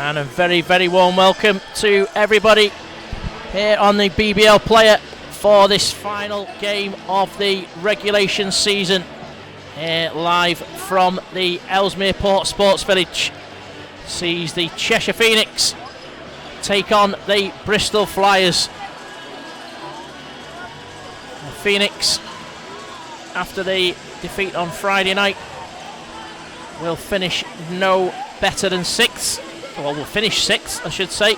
And a very, very warm welcome to everybody here on the BBL Player for this final game of the regulation season. Here live from the Ellesmere Port Sports Village. Sees the Cheshire Phoenix take on the Bristol Flyers. The Phoenix, after the defeat on Friday night, will finish no better than 6th. Well, we'll finish 6th, I should say,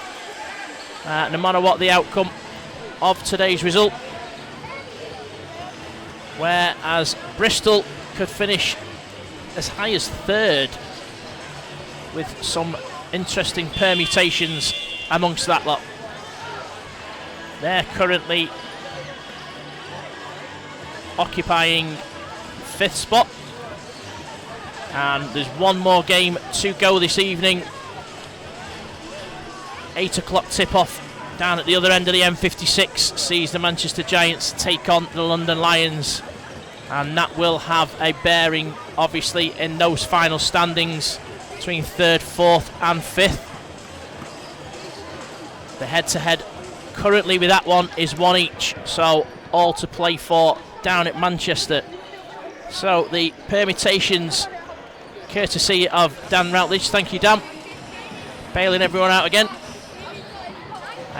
no matter what the outcome of today's result. Whereas Bristol could finish as high as 3rd, with some interesting permutations amongst that lot. They're currently occupying 5th spot, and there's one more game to go this evening. 8 o'clock tip-off down at the other end of the M56 sees the Manchester Giants take on the London Lions, and that will have a bearing obviously in those final standings between 3rd, 4th and 5th. The head-to-head currently with that one is 1 each, so all to play for down at Manchester. So the permutations courtesy of Dan Routledge. Thank you, Dan, bailing everyone out again.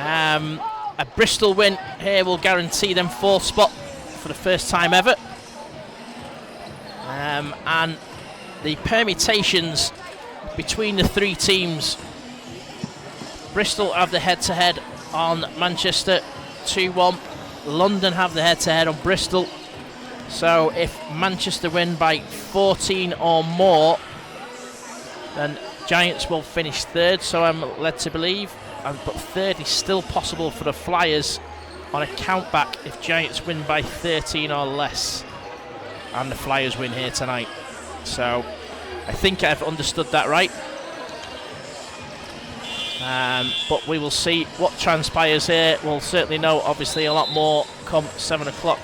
A Bristol win here will guarantee them 4th spot for the first time ever. And the permutations between the 3 teams: Bristol have the head-to-head on Manchester 2-1. London have the head-to-head on Bristol. So if Manchester win by 14 or more, then Giants will finish 3rd, so I'm led to believe. But 3rd is still possible for the Flyers on a countback if Giants win by 13 or less and the Flyers win here tonight. So I think I've understood that right. But we will see what transpires here. We'll certainly know obviously a lot more come 7 o'clock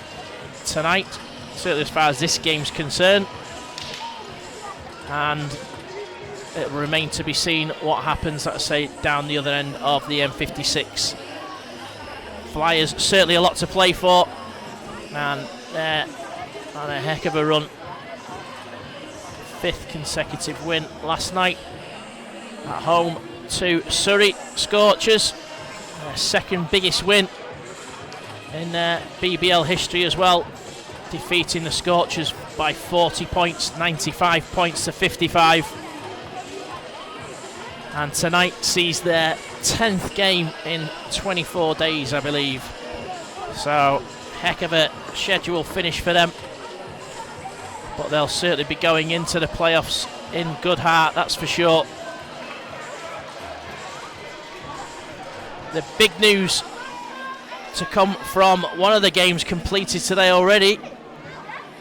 tonight, certainly as far as this game's concerned. And it will remain to be seen what happens, let's say, down the other end of the M56. Flyers certainly a lot to play for, and they're on a heck of a run. 5th consecutive win last night at home to Surrey Scorchers. Their 2nd biggest win in BBL history as well, defeating the Scorchers by 40 points, 95 points to 55. And tonight sees their 10th game in 24 days, I believe. So, heck of a schedule finish for them. But they'll certainly be going into the playoffs in good heart, that's for sure. The big news to come from one of the games completed today already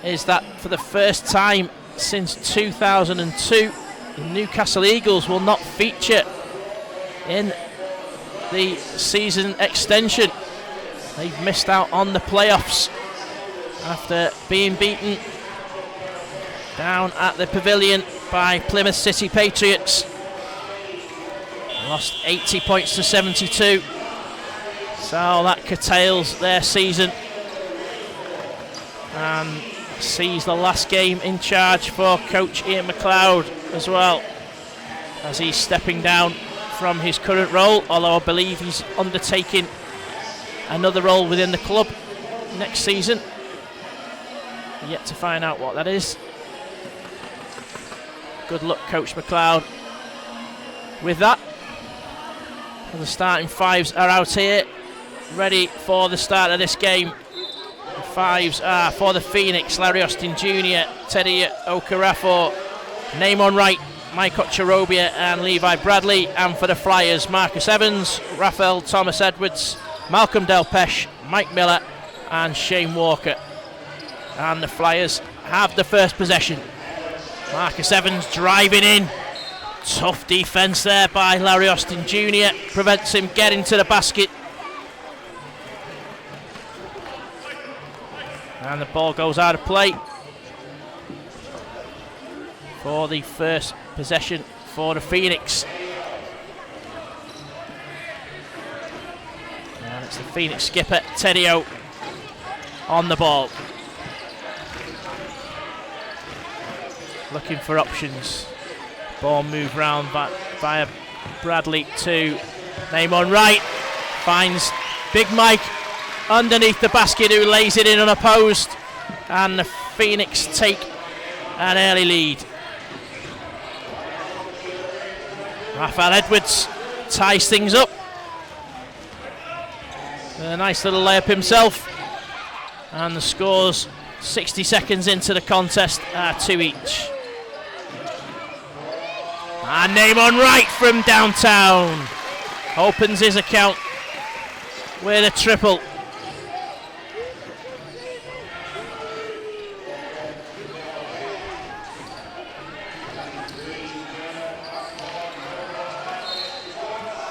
is that for the first time since 2002, the Newcastle Eagles will not feature in the season extension. They've missed out on the playoffs after being beaten down at the Pavilion by Plymouth City Patriots. Lost 80 points to 72. So that curtails their season and sees the last game in charge for coach Ian McLeod as well, as he's stepping down from his current role, although I believe he's undertaking another role within the club next season. Yet to find out what that is. Good luck, Coach McLeod, with that. The starting 5s are out here, ready for the start of this game. The 5s are for the Phoenix: Larry Austin Jr., Teddy Okarafo, Namon Wright, Mike Ocharobia and Levi Bradley. And for the Flyers, Marcus Evans, Raphael Thomas Edwards, Malcolm Delpesh, Mike Miller and Shane Walker. And the Flyers have the first possession. Marcus Evans driving in. Tough defence there by Larry Austin Jr. Prevents him getting to the basket. And the ball goes out of play for the first possession for the Phoenix. It's the Phoenix skipper, Tedio, on the ball. Looking for options. Ball moved round via Bradley to name on right. Finds Big Mike underneath the basket, who lays it in unopposed. And the Phoenix take an early lead. Raphael Edwards ties things up. A nice little layup himself. And the scores 60 seconds into the contest are 2 each. And name on right from downtown opens his account with a triple.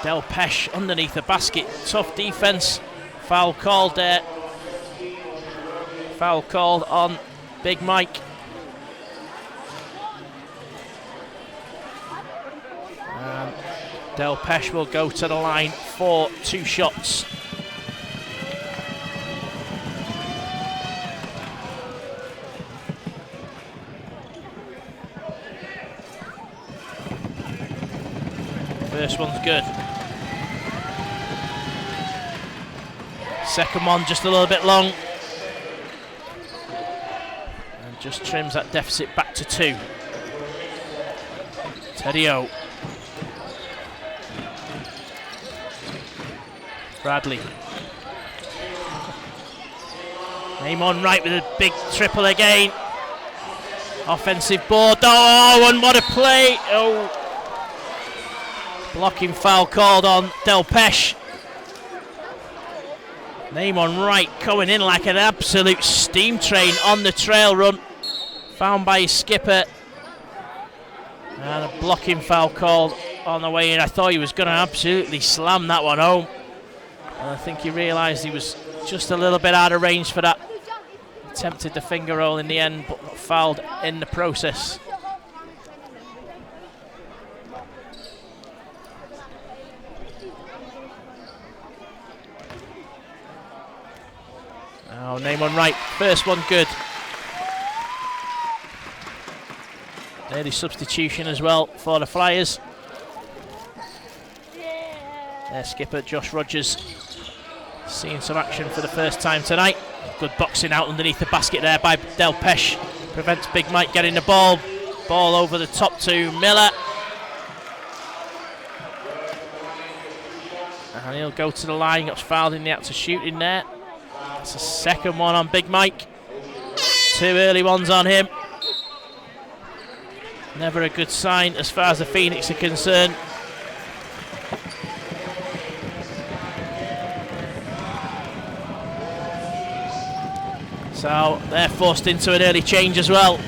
Del Pesh underneath the basket. Tough defense. Foul called there. Foul called on Big Mike. And Del Pesh will go to the line for 2 shots. First one's good. Second one just a little bit long. And just trims that deficit back to 2. Tedio. Bradley. Name on right with a big triple again. Offensive board. Oh, and what a play. Oh. Blocking foul called on Del Pesh. Name on right, coming in like an absolute steam train on the trail run. Found by his skipper. And a blocking foul called on the way in. I thought he was going to absolutely slam that one home. And I think he realised he was just a little bit out of range for that. Attempted the finger roll in the end, but got fouled in the process. Oh, name on right. First one good. Early substitution as well for the Flyers. Their skipper Josh Rogers seeing some action for the first time tonight. Good boxing out underneath the basket there by Del Pesh. Prevents Big Mike getting the ball. Ball over the top to Miller. And he'll go to the line. Got fouled in the act of shooting there. That's a second one on Big Mike. 2 early ones on him. Never a good sign as far as the Phoenix are concerned. So they're forced into an early change as well.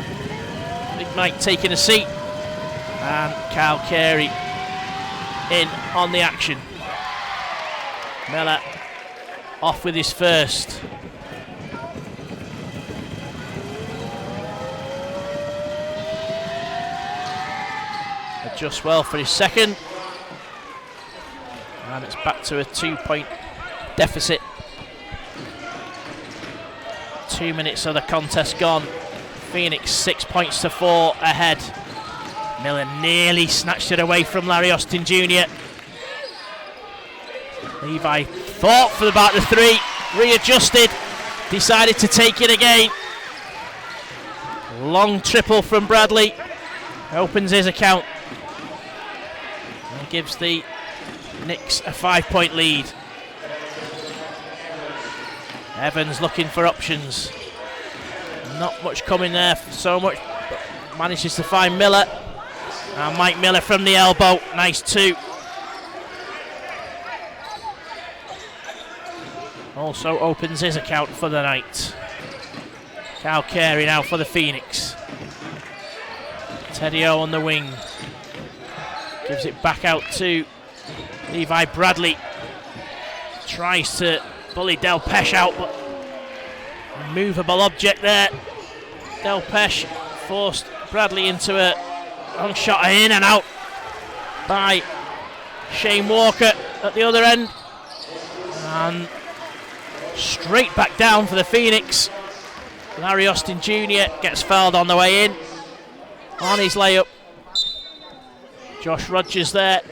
Big Mike taking a seat. And Kyle Carey in on the action. Miller off with his first. Adjusts well for his second. And it's back to a 2-point deficit. 2 minutes of the contest gone. Phoenix 6 points to 4 ahead. Miller nearly snatched it away from Larry Austin Jr. Levi thought for about the 3, readjusted, decided to take it again. Long triple from Bradley, opens his account and gives the Knicks a 5-point lead. Evans looking for options. Not much coming there, so much, but manages to find Miller. And Mike Miller from the elbow, nice 2. Also opens his account for the night. Kyle Carey now for the Phoenix. Tedio on the wing. Gives it back out to Levi Bradley. Tries to bully Del Pesh out, but a movable object there. Del Pesh forced Bradley into a long shot in and out by Shane Walker at the other end. And Straight back down for the Phoenix. Larry Austin Jr. gets fouled on the way in. On his layup. Josh Rogers there.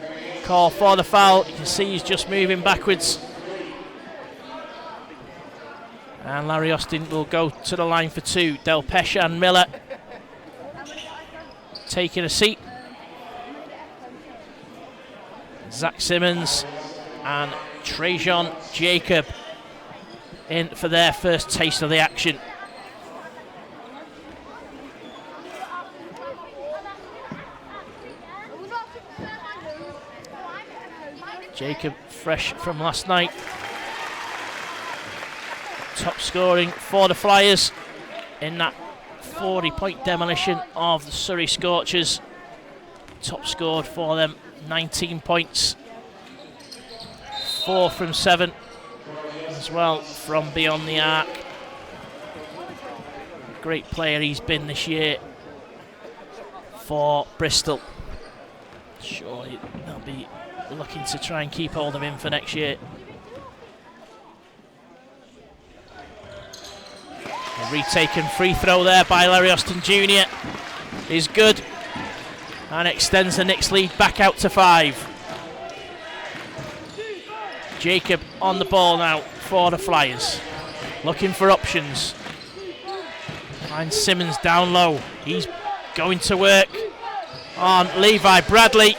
Call for the foul. You can see he's just moving backwards. And Larry Austin will go to the line for two. Del Pesce and Miller taking a seat. Zach Simmons and Trajan Jacob in for their first taste of the action. Jacob fresh from last night. Top scoring for the Flyers in that 40-point demolition of the Surrey Scorchers. Top scored for them, 19 points. 4 from 7 as well from beyond the arc. Great player he's been this year for Bristol. Surely they'll be looking to try and keep hold of him for next year. A retaken free throw there by Larry Austin Jr. is good and extends the Knicks lead back out to 5. Jacob on the ball now for the Flyers, looking for options. Finds Simmons down low. He's going to work on Levi Bradley.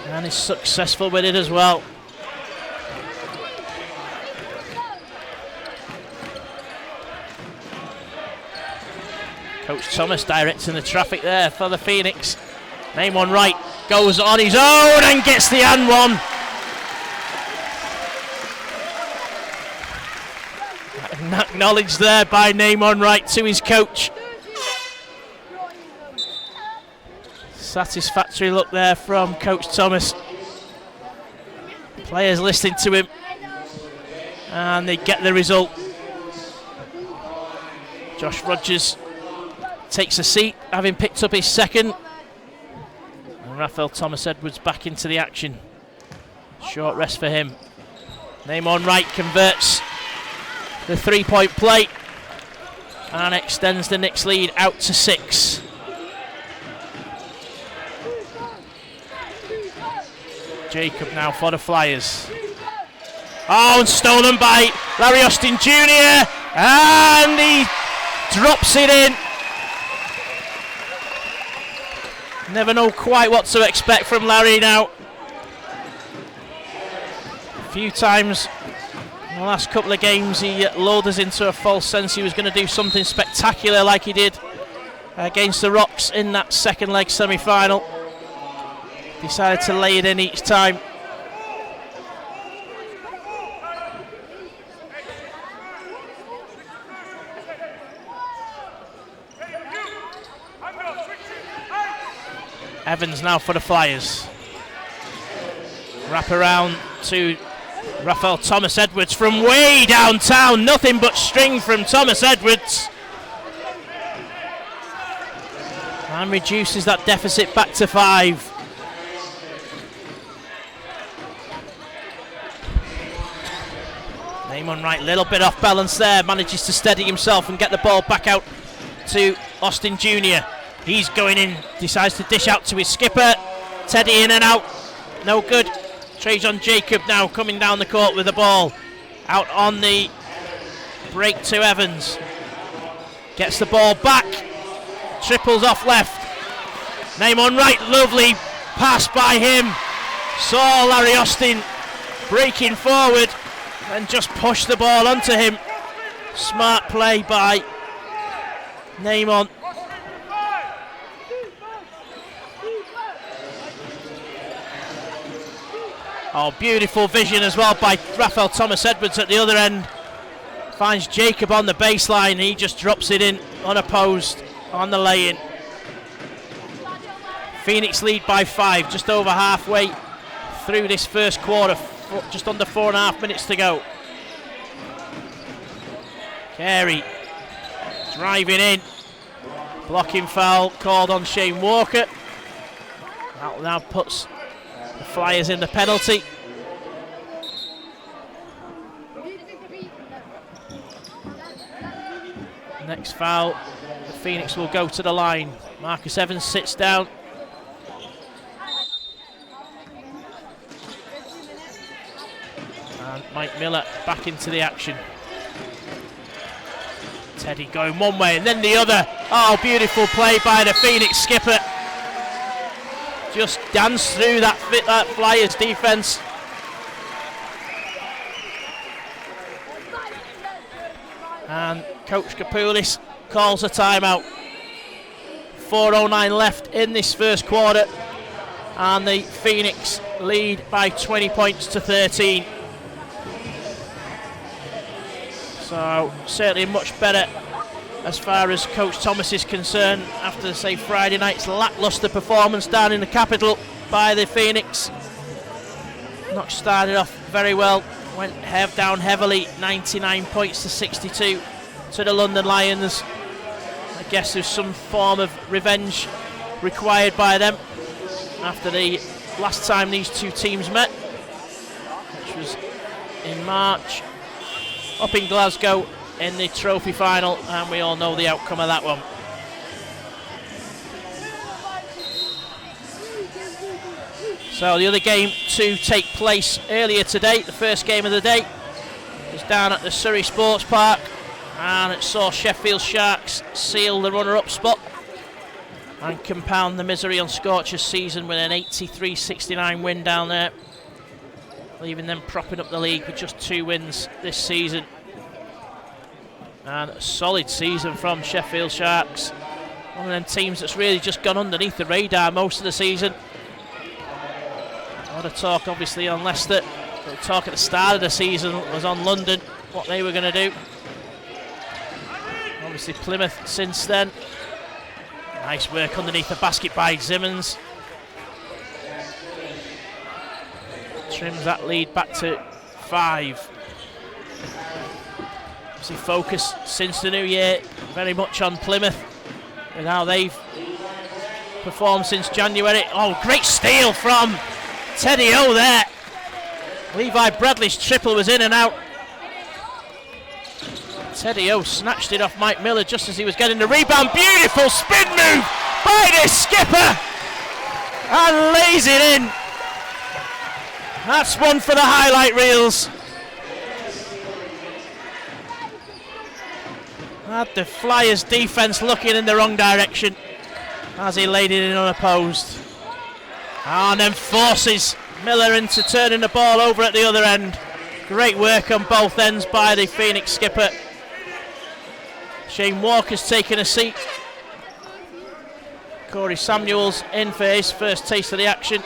And is successful with it as well. Coach Thomas directing the traffic there for the Phoenix. Name on right, goes on his own and gets the and one. Acknowledged there by Name on right to his coach. Satisfactory look there from Coach Thomas. Players listening to him and they get the result. Josh Rogers takes a seat, having picked up his second. And Raphael Thomas-Edwards back into the action. Short rest for him. Name on right converts the 3-point play and extends the Knicks lead out to 6. Jacob now for the Flyers. Oh, and stolen by Larry Austin Jr. And he drops it in. Never know quite what to expect from Larry now. A few times in the last couple of games he lulled us into a false sense he was going to do something spectacular like he did against the Rocks in that second leg semi-final. Decided to lay it in each time. Evans now for the Flyers. Wrap around to Raphael Thomas-Edwards from way downtown. Nothing but string from Thomas-Edwards. And reduces that deficit back to 5. Name on right, little bit off balance there. Manages to steady himself and get the ball back out to Austin Jr. He's going in, decides to dish out to his skipper. Teddy in and out, no good. Trajan Jacob now coming down the court with the ball. Out on the break to Evans. Gets the ball back, triples off left. Name on right, lovely pass by him. Saw Larry Austin breaking forward and just pushed the ball onto him. Smart play by Name on. Oh, beautiful vision as well by Raphael Thomas-Edwards at the other end. Finds Jacob on the baseline. He just drops it in unopposed on the lay-in. Phoenix lead by 5, just over halfway through this first quarter. Just under 4.5 minutes to go. Carey driving in. Blocking foul called on Shane Walker. That now puts the Flyers in the penalty. Next foul, the Phoenix will go to the line. Marcus Evans sits down. And Mike Miller back into the action. Teddy going one way and then the other. Oh, beautiful play by the Phoenix skipper. Just danced through that Flyers defence. And Coach Kapoulis calls a timeout. 4:09 left in this first quarter, and the Phoenix lead by 20 points to 13. So certainly much better as far as Coach Thomas is concerned after, say, Friday night's lacklustre performance down in the capital by the Phoenix. Not started off very well, went down heavily, 99 points to 62 to the London Lions. I guess there's some form of revenge required by them after the last time these two teams met, which was in March up in Glasgow in the trophy final, and we all know the outcome of that one. So the other game to take place earlier today, the first game of the day, was down at the Surrey Sports Park, and it saw Sheffield Sharks seal the runner-up spot and compound the misery on Scorcher's season with an 83-69 win down there, leaving them propping up the league with just 2 wins this season. And a solid season from Sheffield Sharks. One of them teams that's really just gone underneath the radar most of the season. A lot of talk obviously on Leicester. The talk at the start of the season was on London, what they were going to do. Obviously Plymouth since then. Nice work underneath the basket by Simmons. Trims that lead back to 5. Obviously focus since the new year very much on Plymouth with how they've performed since January. Oh, great steal from Teddy O there. Levi Bradley's triple was in and out. Teddy O snatched it off Mike Miller just as he was getting the rebound. Beautiful spin move by the skipper and lays it in. That's one for the highlight reels. Had the Flyers defence looking in the wrong direction as he laid it in unopposed. And then forces Miller into turning the ball over at the other end. Great work on both ends by the Phoenix skipper. Shane Walker's taken a seat. Corey Samuels in for his first taste of the action.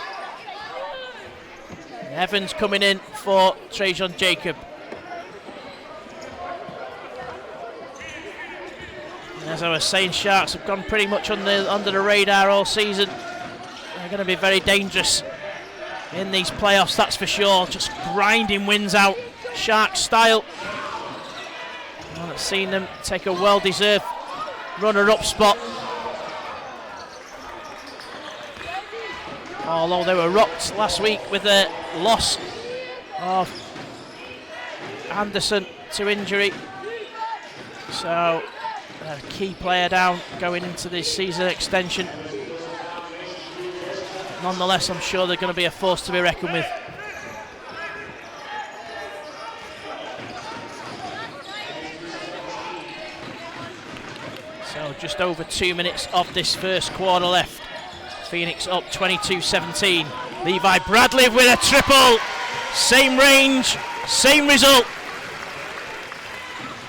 Evans coming in for Trajan Jacob. As I was saying, Sharks have gone pretty much under the radar all season. They're going to be very dangerous in these playoffs, that's for sure. Just grinding wins out, Sharks style. I haven't seen them take a well-deserved runner-up spot. Although they were rocked last week with the loss of Anderson to injury. So a key player down going into this season extension. Nonetheless, I'm sure they're going to be a force to be reckoned with. So just over 2 minutes of this first quarter left. Phoenix up 22-17. Levi Bradley with a triple. Same range, same result.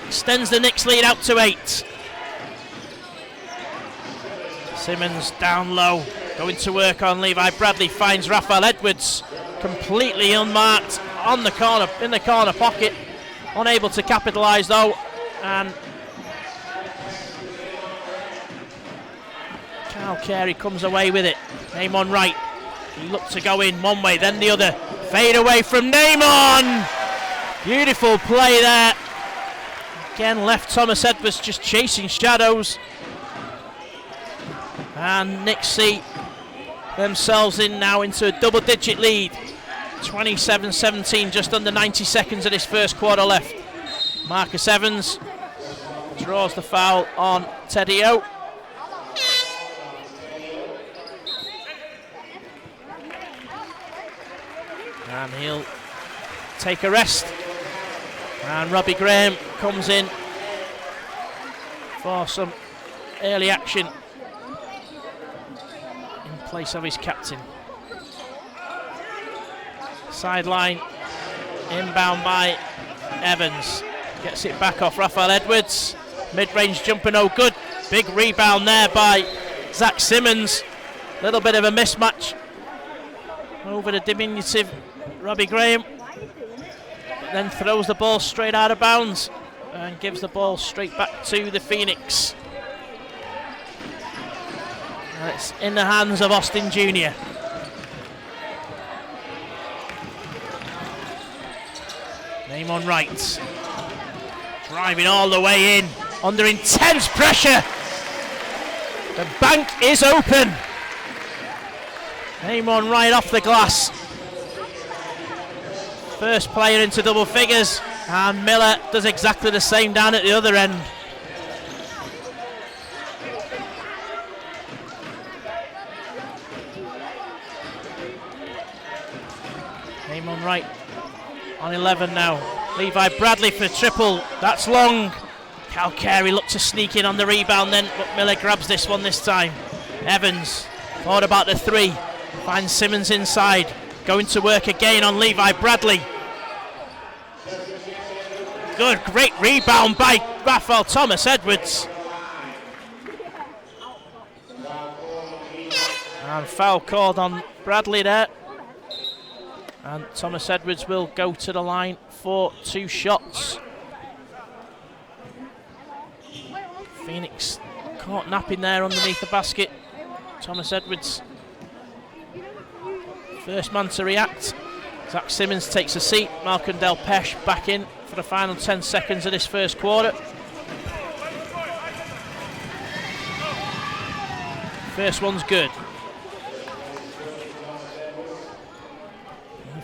Extends the Knicks lead out to 8. Simmons down low, going to work on Levi Bradley, finds Raphael Edwards completely unmarked on the corner, in the corner pocket, unable to capitalise though, and Kyle Carey comes away with it. Namon right, he looked to go in one way, then the other, fade away from Namon. Beautiful play there. Again, left Thomas Edwards just chasing shadows. And Knicks see themselves in now into a double-digit lead. 27-17, just under 90 seconds of this first quarter left. Marcus Evans Draws the foul on Teddy O. And he'll take a rest. And Robbie Graham comes in for some early action in place of his captain. Sideline, inbound by Evans. Gets it back off Raphael Edwards. Mid-range jumper no good. Big rebound there by Zach Simmons. Little bit of a mismatch over the diminutive Robbie Graham. But then throws the ball straight out of bounds and gives the ball straight back to the Phoenix. And it's in the hands of Austin Jr. Namon Wright. Driving all the way in, under intense pressure. The bank is open. Namon Wright off the glass. First player into double figures, and Miller does exactly the same down at the other end. Namon Wright on 11 now. Levi Bradley for triple. That's long. Cal Carey looked to sneak in on the rebound then, but Miller grabs this one this time. Evans thought about the three. Finds Simmons inside. Going to work again on Levi Bradley. Good, great rebound by Raphael Thomas Edwards. And foul called on Bradley there. And Thomas Edwards will go to the line for 2 shots. Phoenix caught napping there underneath the basket. Thomas Edwards, first man to react. Zach Simmons takes a seat. Malcolm Delpeche back in for the final 10 seconds of this first quarter. First one's good.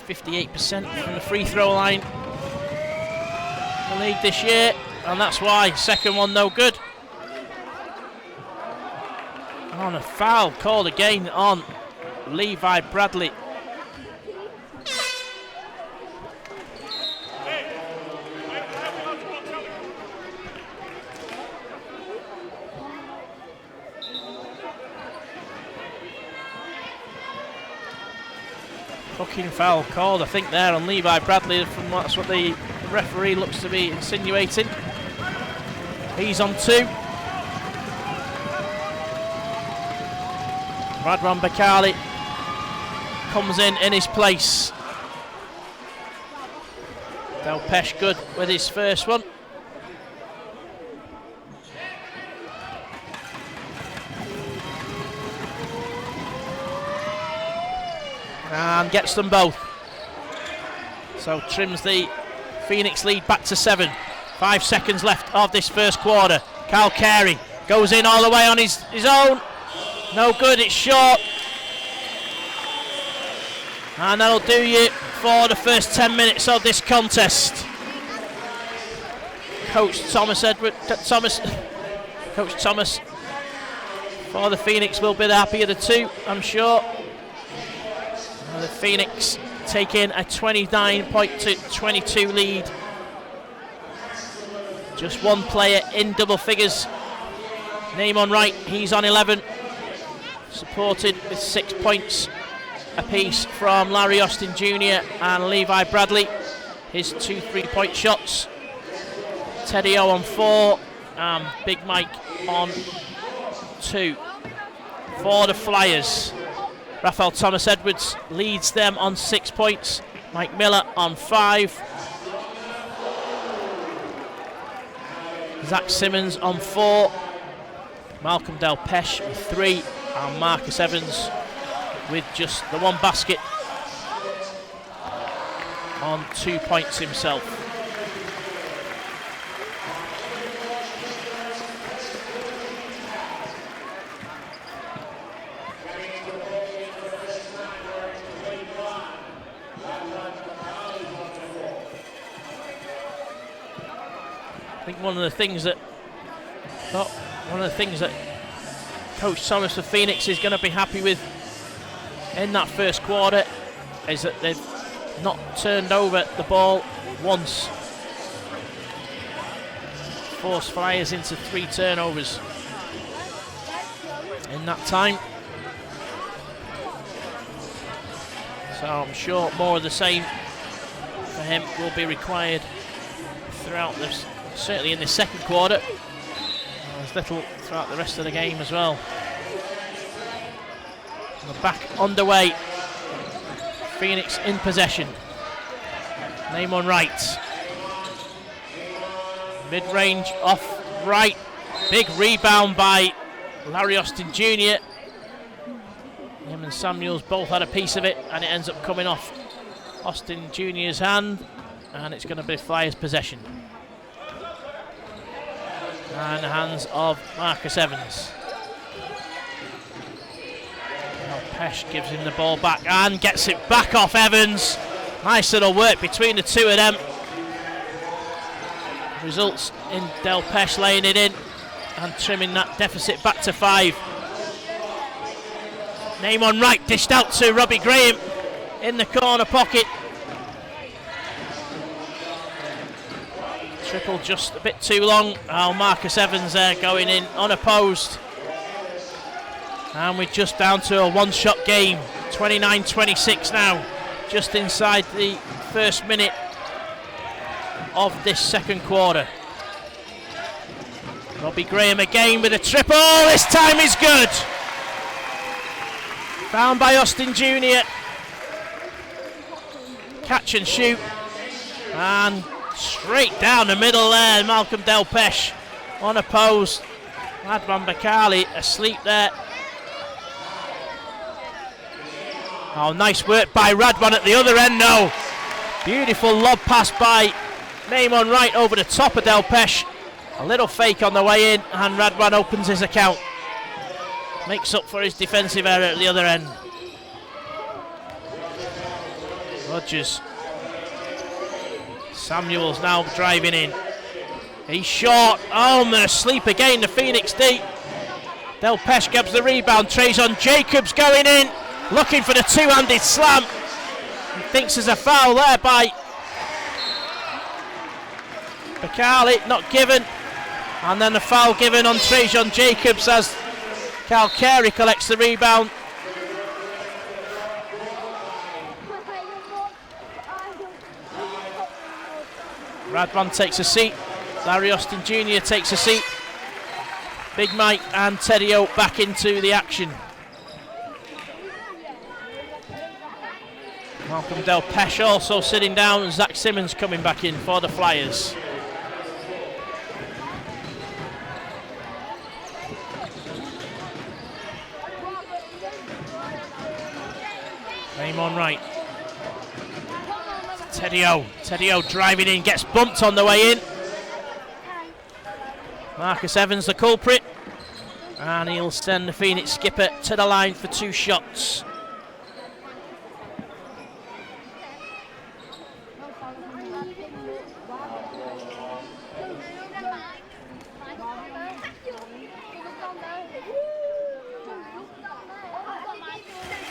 58% from the free throw line in the league this year, and that's why. Second one no good. On a foul called again on Levi Bradley. Fucking foul called, I think, there on Levi Bradley. From that's what the referee looks to be insinuating. He's on 2. Radwan Bakali comes in his place. Delpeche good with his first one. And gets them both. So trims the Phoenix lead back to 7. 5 seconds left of this first quarter. Cal Carey goes in all the way on his own. No good, it's short. And that'll do you for the first 10 minutes of this contest. Coach Thomas for the Phoenix will be the happier of the two, I'm sure. The Phoenix taking a 29-22 lead. Just one player in double figures. Namon Wright, he's on 11. Supported with 6 points apiece from Larry Austin Jr. and Levi Bradley. His 2 3-point shots. Teddy O on 4. Big Mike on 2. For the Flyers, Raphael Thomas Edwards leads them on 6 points. Mike Miller on 5. Zach Simmons on 4. Malcolm Delpeche with 3. And Marcus Evans with just the 1 basket on 2 points himself. I think one of the things that But one of the things that Coach Thomas for Phoenix is going to be happy with in that first quarter is that they've not turned over the ball once. Forced Flyers into 3 turnovers in that time. So I'm sure more of the same for him will be required throughout this, certainly in the second quarter. There's little throughout the rest of the game as well. We're back underway. Phoenix in possession. Name on right. Mid-range off right. Big rebound by Larry Austin Jr. Him and Samuels both had a piece of it, and it ends up coming off Austin Jr.'s hand, and it's going to be Flyers possession. And the hands of Marcus Evans. Now Pesh gives him the ball back and gets it back off Evans. Nice little work between the two of them. Results in Del Pesh laying it in and trimming that deficit back to 5. Name on right, dished out to Robbie Graham in the corner pocket. Triple just a bit too long. Oh, Marcus Evans there going in unopposed. And we're just down to a one-shot game. 29-26 now, just inside the first minute of this second quarter. Robbie Graham again with a triple. This time is good. Found by Austin Jr. Catch and shoot. And straight down the middle there, Malcolm Del Pesh unopposed. Radvan Bakali asleep there. Oh, nice work by Radvan at the other end though. Beautiful lob pass by Name on right over the top of Del Pesh. A little fake on the way in, and Radwan opens his account. Makes up for his defensive error at the other end. Rodgers. Samuels now driving in. He's short. Oh, and they're asleep again, the Phoenix D. Del Pesh grabs the rebound. Trayson Jacobs going in, looking for the two-handed slam. He thinks there's a foul there by Bakali, not given. And then the foul given on Trayson Jacobs as Cal Carey collects the rebound. Radvan takes a seat. Larry Austin Jr. takes a seat. Big Mike and Teddy O back into the action. Malcolm Del Pesh also sitting down, and Zach Simmons coming back in for the Flyers. Name on right. Teddy O driving in, gets bumped on the way in. Marcus Evans the culprit, and he'll send the Phoenix skipper to the line for two shots.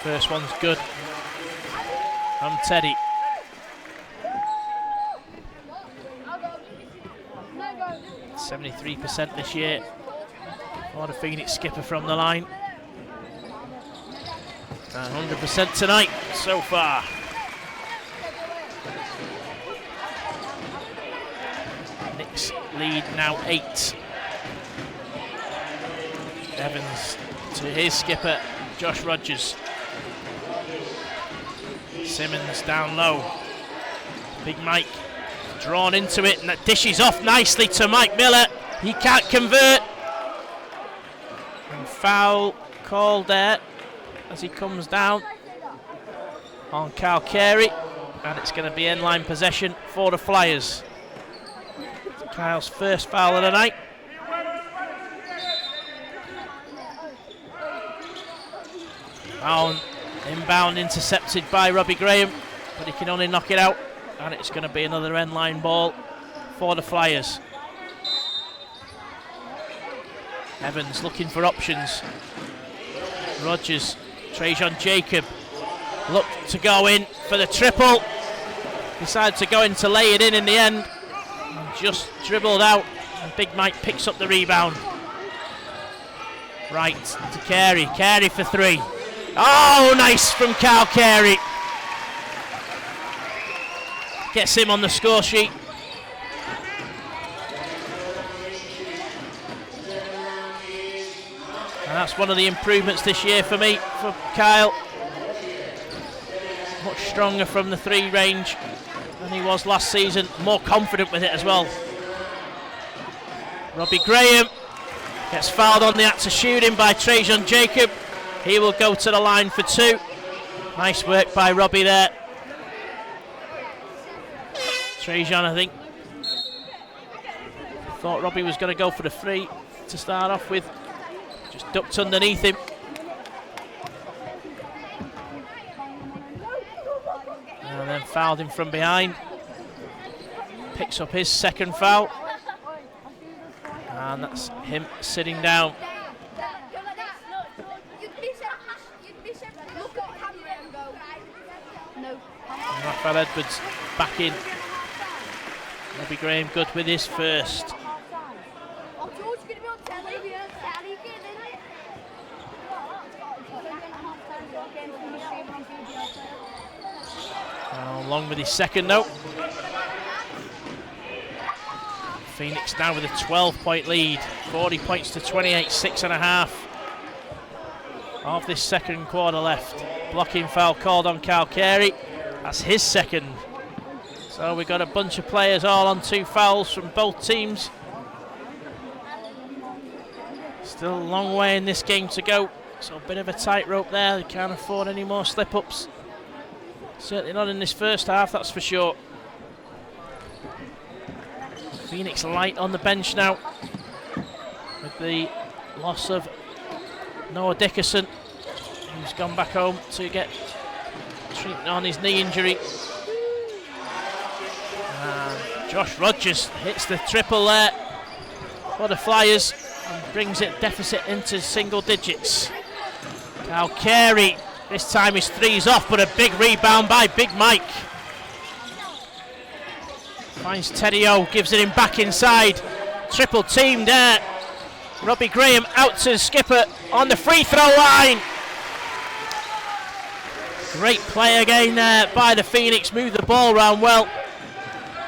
First one's good from Teddy. – 73% this year for the Phoenix skipper from the line. And 100% tonight so far. Knicks lead now 8. Evans to his skipper, Josh Rodgers. Simmons down low. Big Mike drawn into it, and that dishes off nicely to Mike Miller. He can't convert. And foul called there as he comes down on Cal Carey, and it's going to be end-line possession for the Flyers. It's Kyle's first foul of the night. Inbound intercepted by Robbie Graham, but he can only knock it out, and it's going to be another end-line ball for the Flyers. Evans looking for options. Rogers, Trajan Jacob looked to go in for the triple. Decided to go in to lay it in the end. And just dribbled out, and Big Mike picks up the rebound. Right to Carey. Carey for three. Oh, nice from Carl Carey. Gets him on the score sheet. And that's one of the improvements this year for me, for Kyle. Much stronger from the three range than he was last season. More confident with it as well. Robbie Graham gets fouled on the act of shooting by Trajan Jacob. He will go to the line for two. Nice work by Robbie there. Trajan, I think, thought Robbie was going to go for the free to start off with. Just ducked underneath him. And then fouled him from behind. Picks up his second foul. And that's him sitting down. And Raphael Edwards back in. Robbie Graham good with his first. Along with his second note. Phoenix now with a 12-point lead, 40 points to 28, 6.5 of this second quarter left. Blocking foul called on Carl Carey. That's his second. So we've got a bunch of players all on 2 fouls from both teams. Still a long way in this game to go. So a bit of a tightrope there. They can't afford any more slip-ups. Certainly not in this first half, that's for sure. Phoenix light on the bench now with the loss of Noah Dickerson, who's gone back home to get treatment on his knee injury. And Josh Rogers hits the triple there for the Flyers and brings it deficit into single digits. Now Carey, this time his three's off, but a big rebound by Big Mike. Finds Teddy O, gives it him back inside. Triple team there. Robbie Graham out to the skipper on the free throw line. Great play again there by the Phoenix, moved the ball around well.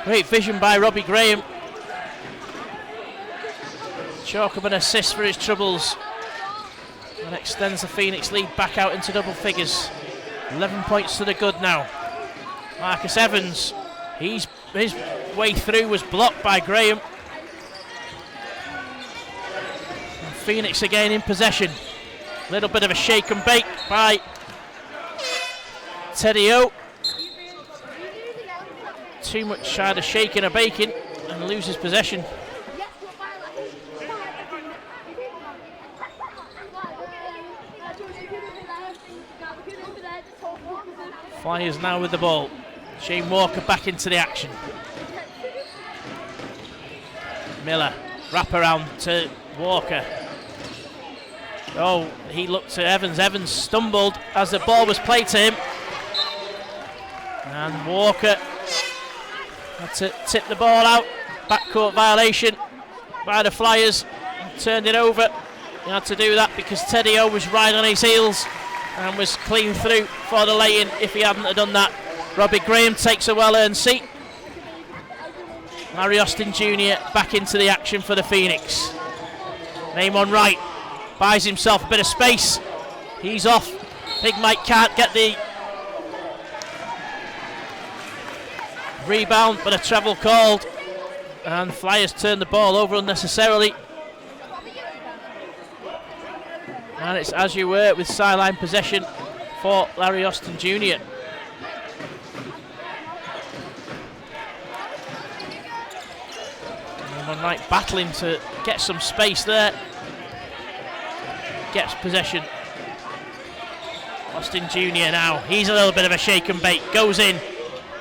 Great vision by Robbie Graham. Chalk up an assist for his troubles. And extends the Phoenix lead back out into double figures. 11 points to the good now. Marcus Evans, his way through was blocked by Graham. And Phoenix again in possession. A little bit of a shake and bake by Teddy O. Too much shy of shaking and baking and loses possession. Flyers now with the ball. Shane Walker back into the action. Miller, wrap around to Walker. Oh, he looked to Evans. Evans stumbled as the ball was played to him. And Walker had to tip the ball out. Backcourt violation by the Flyers. Turned it over. He had to do that because Teddy O was right on his heels and was clean through for the lay-in if he hadn't have done that. Robbie Graham takes a well-earned seat. Larry Austin Jr. back into the action for the Phoenix. Namon Wright buys himself a bit of space. He's off. Big Mike can't get the rebound, but a travel called. And Flyers turn the ball over unnecessarily. And it's as you were with sideline possession for Larry Austin Jr. Namon Wright battling to get some space there. Gets possession. Austin Jr. now. He's a little bit of a shake and bake. Goes in.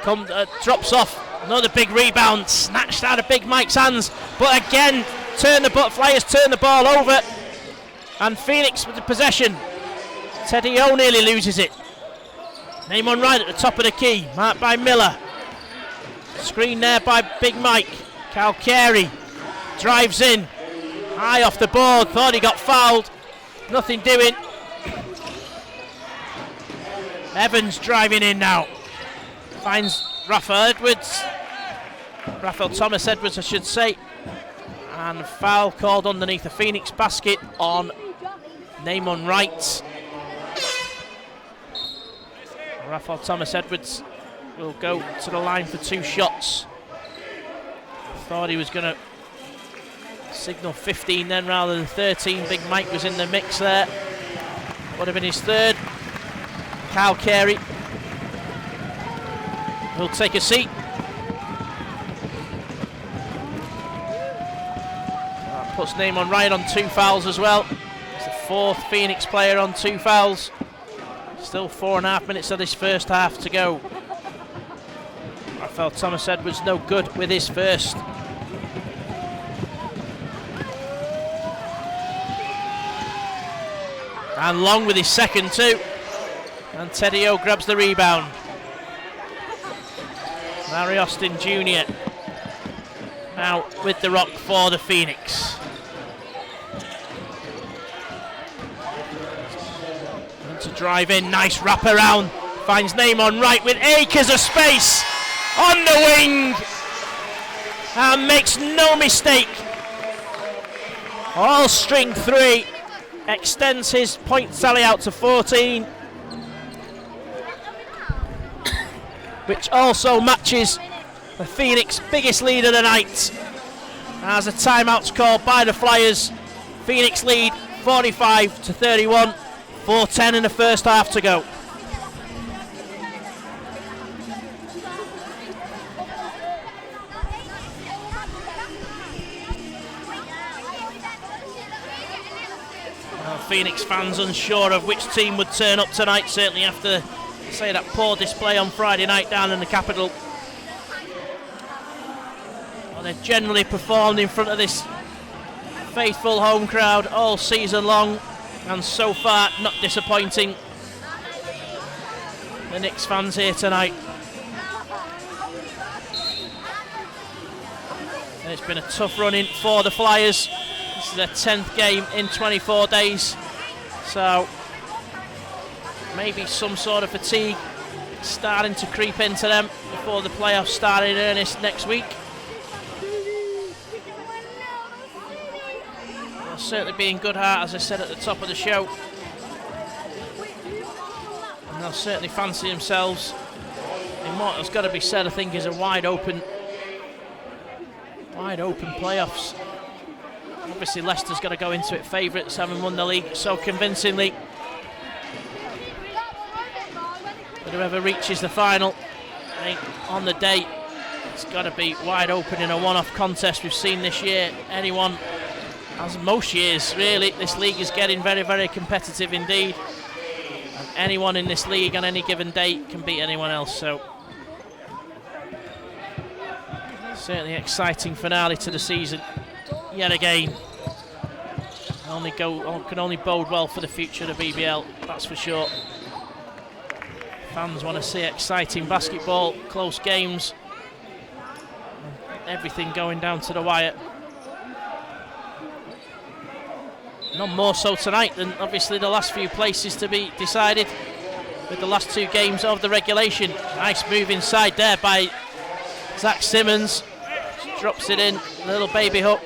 Drops off. Another big rebound. Snatched out of Big Mike's hands. But again, Flyers turn the ball over. And Phoenix with the possession. Teddy O nearly loses it. Name on right at the top of the key, marked by Miller. Screen there by Big Mike. Cal Carey drives in. High off the board, thought he got fouled. Nothing doing. Evans driving in now. Finds Raphael Thomas Edwards, I should say. And foul called underneath the Phoenix basket on Namon Wright. Raphael Thomas Edwards will go to the line for 2 shots. Thought he was going to signal 15 then rather than 13. Big Mike was in the mix there. Would have been his 3rd. Kyle Carey will take a seat. That puts Namon Wright on 2 fouls as well. It's the 4th Phoenix player on 2 fouls. Still 4.5 minutes of this first half to go. Raphael Thomas Edwards no good with his first. And Long with his second too. And Teddy O grabs the rebound. Larry Austin Jr. now with the rock for the Phoenix. And to drive in, nice wrap around. Finds Namon Wright with acres of space on the wing. And makes no mistake. All string 3. Extends his point tally out to 14, which also matches the Phoenix biggest lead of the night. As a timeout's called by the Flyers, Phoenix lead 45-31, 4:10 in the first half to go. Phoenix fans unsure of which team would turn up tonight, certainly after, say, that poor display on Friday night down in the capital. Well, they've generally performed in front of this faithful home crowd all season long, and so far not disappointing. The Knicks fans here tonight. And it's been a tough run-in for the Flyers. This is their 10th game in 24 days, so maybe some sort of fatigue starting to creep into them before the playoffs start in earnest next week. They'll certainly be in good heart, as I said at the top of the show, and they'll certainly fancy themselves in what has got to be said, I think, is a wide open playoffs. Obviously Leicester's got to go into it favourites, having won the league so convincingly. But whoever reaches the final, I think on the day, it's got to be wide open in a one-off contest we've seen this year. Anyone, as most years really, this league is getting very, very competitive indeed. And anyone in this league on any given day can beat anyone else, so certainly exciting finale to the season. Yet again, can only bode well for the future of the BBL, that's for sure. Fans want to see exciting basketball, close games, everything going down to the wire. None more so tonight than obviously the last few places to be decided with the last 2 games of the regulation. Nice move inside there by Zach Simmons. Drops it in, little baby hook.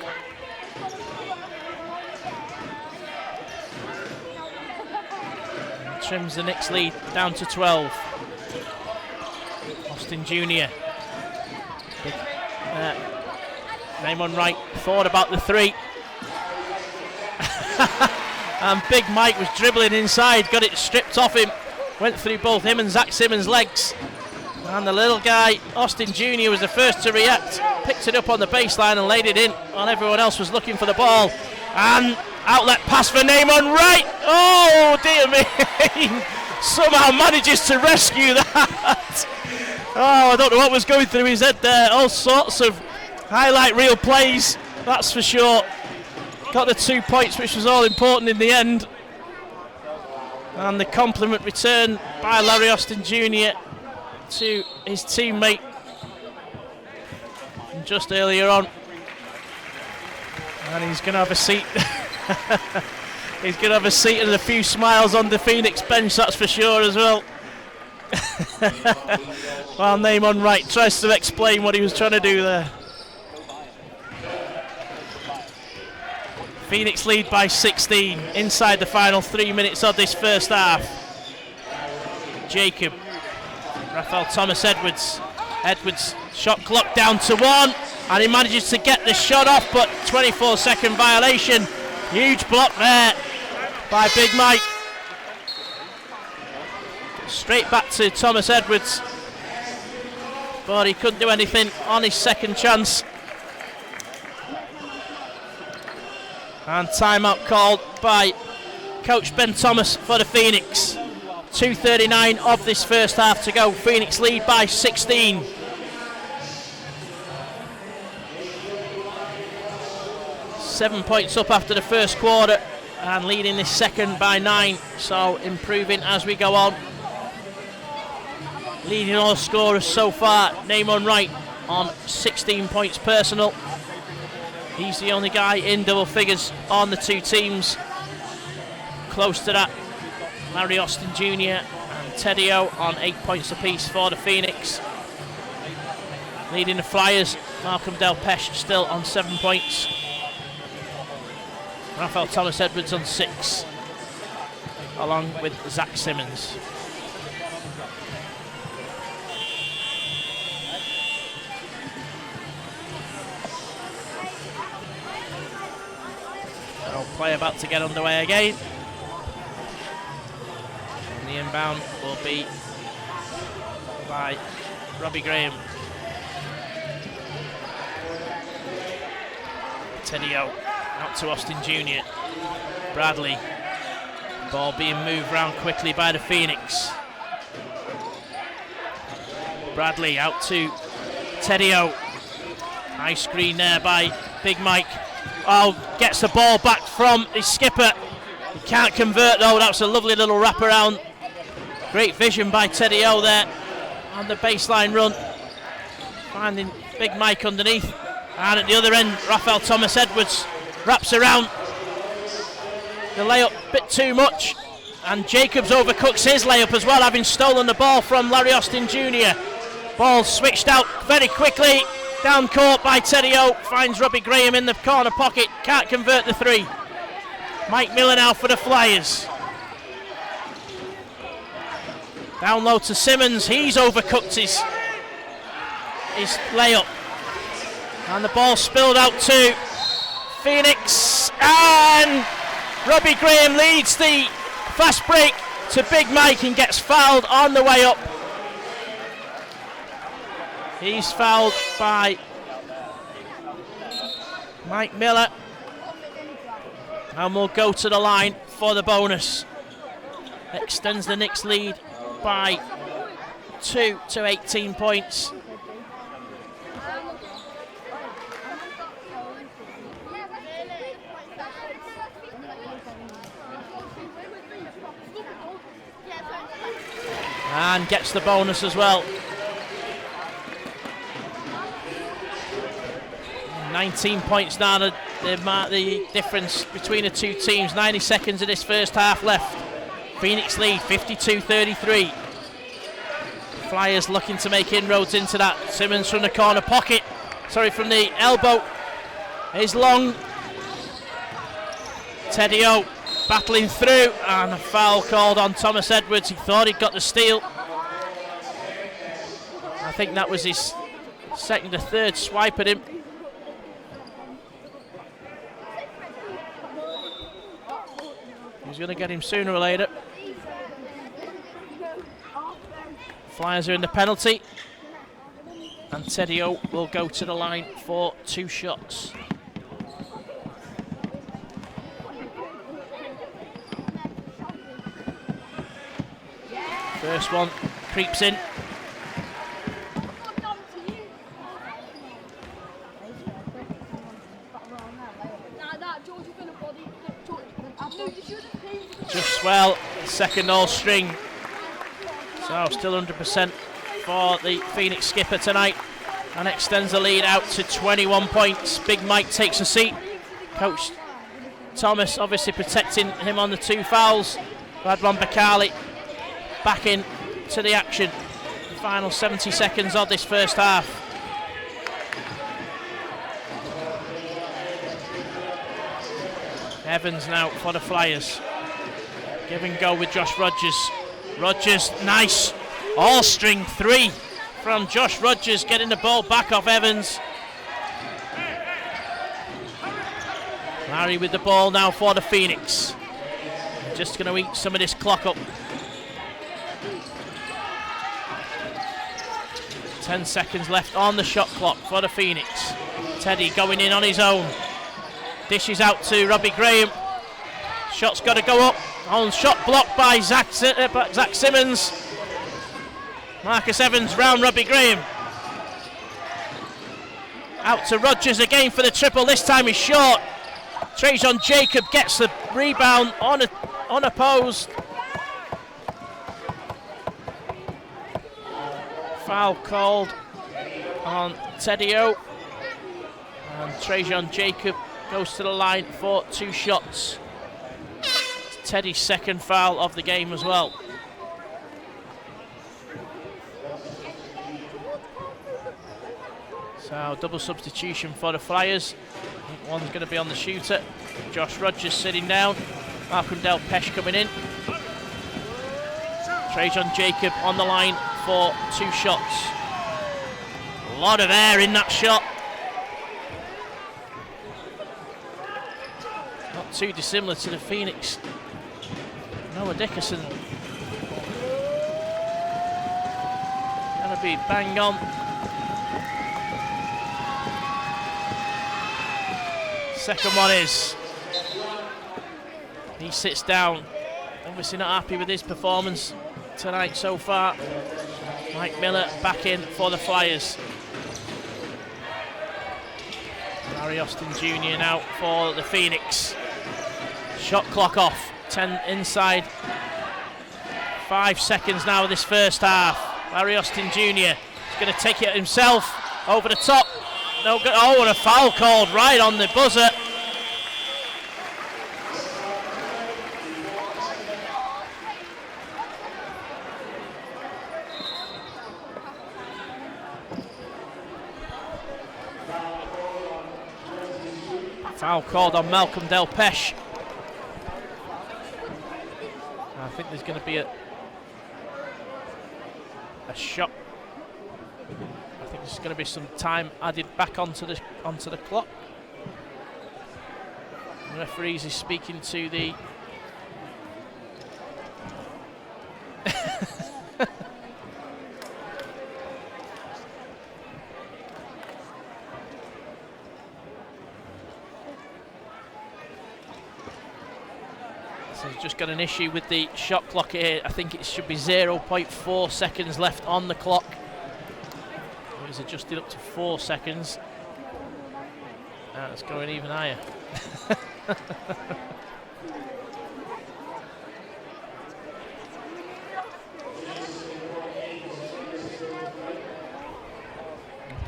Trims the Knicks lead down to 12. Austin Jr. Namon Wright thought about the 3. And Big Mike was dribbling inside, got it stripped off him. Went through both him and Zach Simmons' legs. And the little guy, Austin Jr., was the first to react. Picked it up on the baseline and laid it in while everyone else was looking for the ball. And outlet pass for Namon Wright. Oh, dear me. Somehow manages to rescue that. Oh, I don't know what was going through his head there. All sorts of highlight reel plays, that's for sure. got the 2 points, which was all important in the end. And the compliment returned by Larry Austin Jr. to his teammate just earlier on. And he's going to have a seat. He's going to have a seat and a few smiles on the Phoenix bench, that's for sure as well. While Namon Wright tries to explain what he was trying to do there. Phoenix lead by 16 inside the final 3 minutes of this first half. Jacob, Raphael Thomas Edwards. Edwards shot clock down to 1, and he manages to get the shot off, but 24-second violation. Huge block there by Big Mike. Straight back to Thomas Edwards, but he couldn't do anything on his second chance. And timeout called by Coach Ben Thomas for the Phoenix. 2:39 of this first half to go. Phoenix lead by 16. Seven points up after the first quarter and leading this second by 9. So improving as we go on. Leading all scorers so far, Namon Wright on 16 points personal. He's the only guy in double figures on the two teams. Close to that, Larry Austin Jr. and Teddy O on 8 points apiece for the Phoenix. Leading the Flyers, Malcolm Delpeche still on 7 points. Raphael Thomas Edwards on 6, along with Zach Simmons. So play about to get underway again. And the inbound will be by Robbie Graham. Teddy O out to Austin Jr. Bradley. Ball being moved round quickly by the Phoenix. Bradley out to Teddy O. Nice screen there by Big Mike. Oh, gets the ball back from his skipper. He can't convert though. That's a lovely little wraparound. Great vision by Teddy O there on the baseline run. Finding Big Mike underneath. And at the other end, Raphael Thomas Edwards wraps around the layup a bit too much. And Jacobs overcooks his layup as well, having stolen the ball from Larry Austin Jr. Ball switched out very quickly. Down court by Teddy O. Finds Robbie Graham in the corner pocket. Can't convert the three. Mike Miller now for the Flyers. Down low to Simmons. He's overcooked his layup. And the ball spilled out to Phoenix. And Robbie Graham leads the fast break to Big Mike and gets fouled on the way up. He's fouled by Mike Miller. And we'll go to the line for the bonus. Extends the Knicks lead by 2 to 18 points. And gets the bonus as well. 19 points now, the difference between the two teams. 90 seconds of this first half left. Phoenix lead 52-33. Flyers looking to make inroads into that. Simmons from the corner pocket. Sorry, from the elbow. Is long. Teddy O battling through, and a foul called on Thomas Edwards. He thought he'd got the steal. I think that was his second or third swipe at him. He's going to get him sooner or later. Flyers are in the penalty, and Teddy O will go to the line for 2 shots. First one creeps in. well. Second all string. So still 100% for the Phoenix skipper tonight, and extends the lead out to 21 points. Big Mike takes a seat. Coach Thomas obviously protecting him on the 2 fouls. Radwan Bakali back in to the action. The final 70 seconds of this first half. Evans now for the Flyers. Give and go with Josh Rogers. Rogers, nice. All string 3 from Josh Rogers, getting the ball back off Evans. Larry with the ball now for the Phoenix. Just going to eat some of this clock up. 10 seconds left on the shot clock for the Phoenix. Teddy going in on his own. Dishes out to Robbie Graham. Shot's got to go up. On shot blocked by Zach Simmons. Marcus Evans round Robbie Graham. Out to Rogers again for the triple. This time he's short. Trajan Jacob gets the rebound unopposed. Foul called on Teddy O. And Trajan Jacob goes to the line for 2 shots. It's Teddy's second foul of the game as well. So double substitution for the Flyers. I think one's going to be on the shooter. Josh Rogers sitting down. Malcolm Del Pesh coming in. Trajan Jacob on the line for 2 shots. A lot of air in that shot. Not too dissimilar to the Phoenix. Noah Dickerson. Gonna be bang on. Second one is. He sits down. Obviously not happy with his performance tonight so far. Mike Miller back in for the Flyers. Larry Austin Jr. now for the Phoenix. Shot clock off. 10 inside. 5 seconds now of this first half. Larry Austin Jr. is going to take it himself. Over the top. No good. Oh, and a foul called right on the buzzer. Foul called on Malcolm Del Pesh. I think there's going to be a shot. I think there's going to be some time added back onto the clock. The referees is speaking to the So he's just got an issue with the shot clock here. I think it should be 0.4 seconds left on the clock. It was adjusted up to 4 seconds. Now it's going even higher.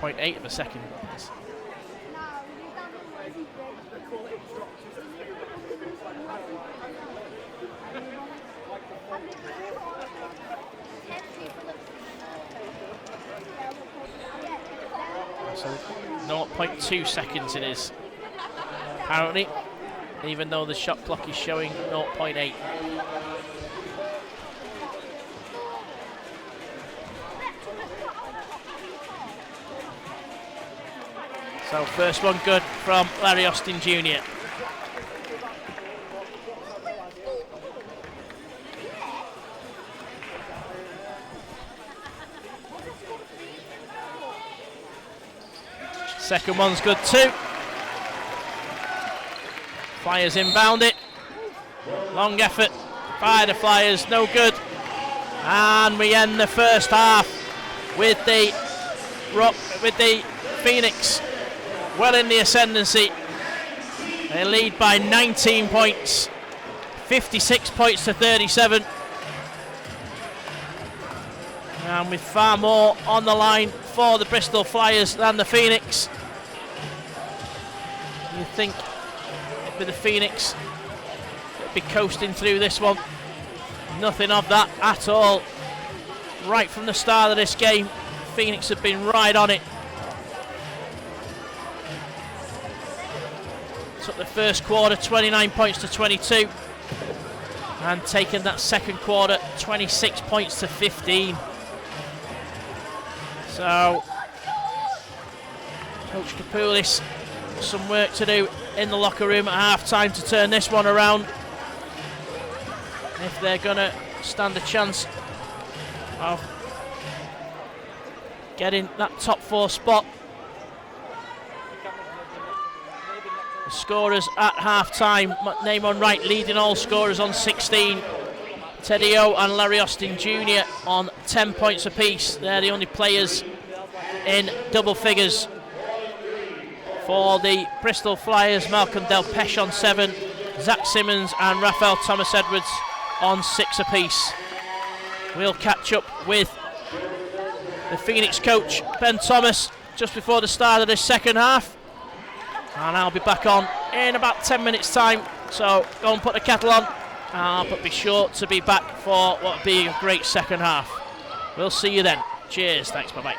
.8 of a second. So 0.2 seconds it is, apparently, even though the shot clock is showing 0.8. So first one good from Larry Austin Jr. Second one's good too. Flyers inbound it. Long effort by the Flyers, no good. And we end the first half with the Phoenix well in the ascendancy. They lead by 19 points. 56 points to 37. And with far more on the line for the Bristol Flyers than the Phoenix. You think with the Phoenix, it'd be coasting through this one. Nothing of that at all. Right from the start of this game, Phoenix have been right on it. Took the first quarter 29 points to 22. And taken that second quarter 26 points to 15. So, Coach Kapoulis, some work to do in the locker room at half-time to turn this one around. If they're going to stand a chance of getting that top 4 spot. The scorers at half-time, name on right, leading all scorers on 16. Teddy O and Larry Austin Jr. on 10 points apiece. They're the only players in double figures. For the Bristol Flyers, Malcolm Delpeche on 7, Zach Simmons and Rafael Thomas Edwards on 6 apiece. We'll catch up with the Phoenix coach, Ben Thomas, just before the start of this second half. And I'll be back on in about 10 minutes' time. So go and put the kettle on. But be sure to be back for what will be a great second half. We'll see you then. Cheers. Thanks. Bye-bye.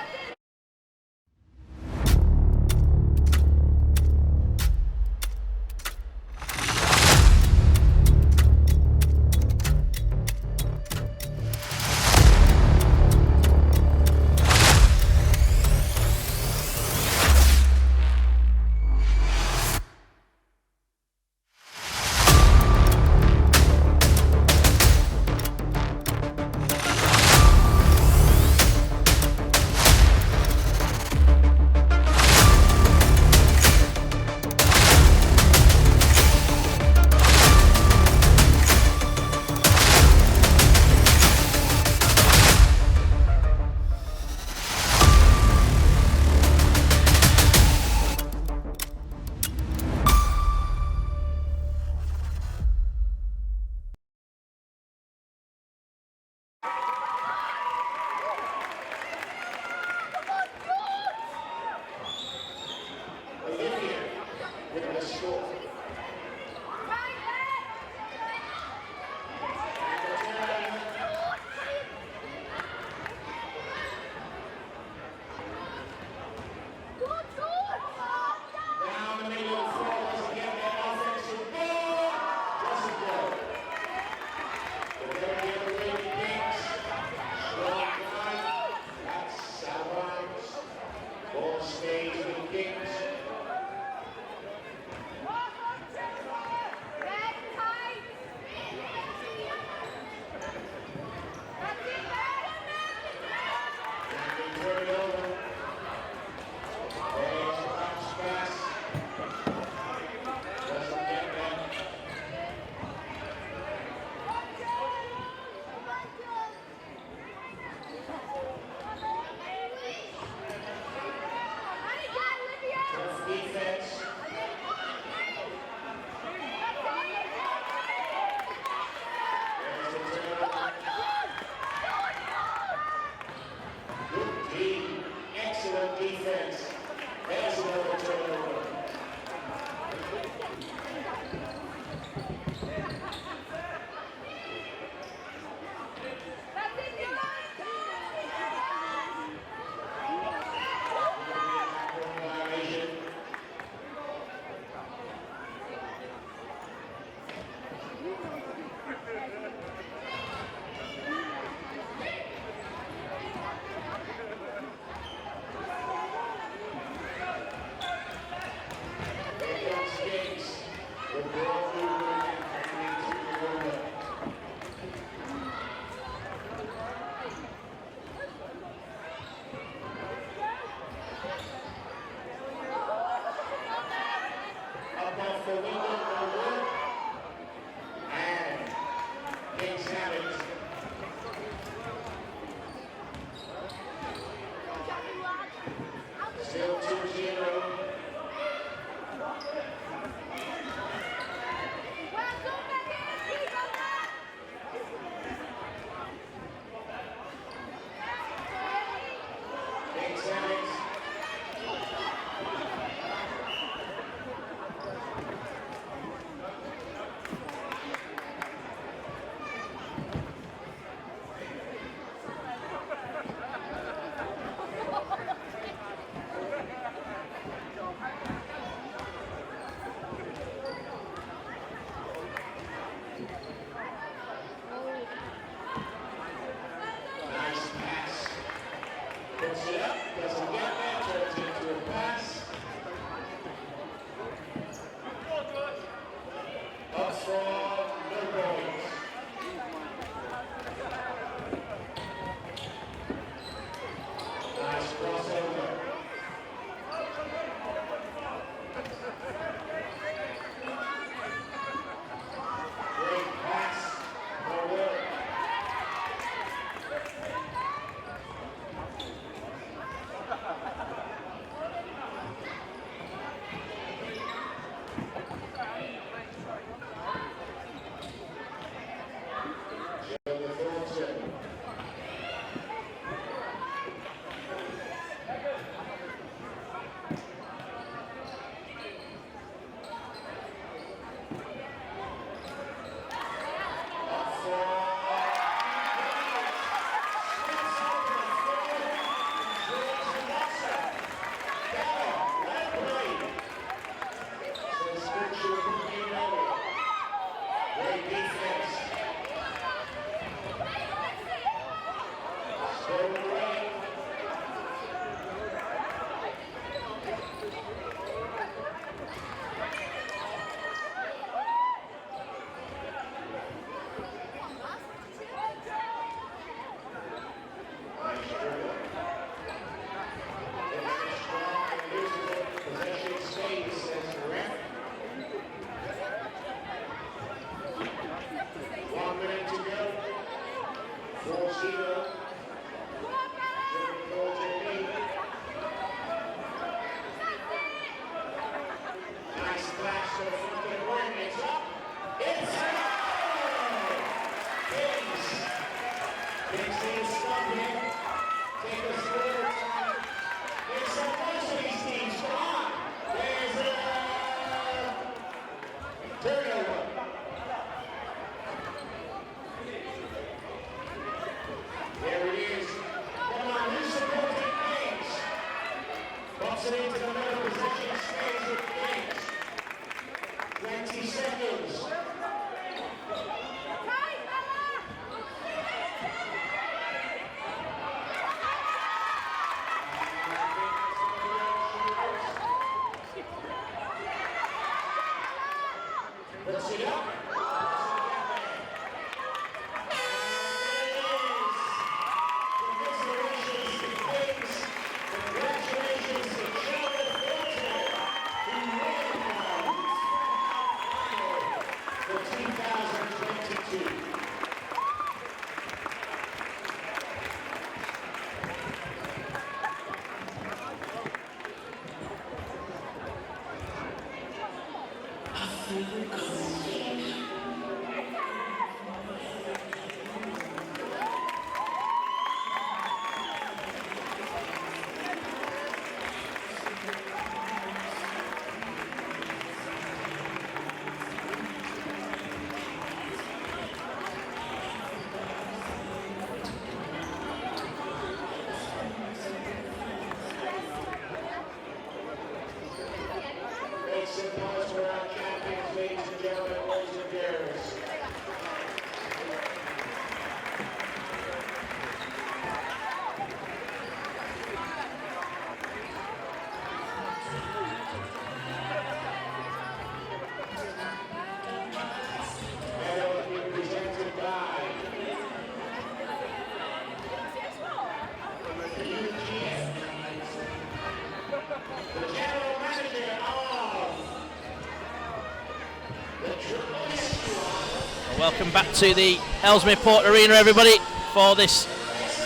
Welcome back to the Ellesmere Port Arena, everybody, for this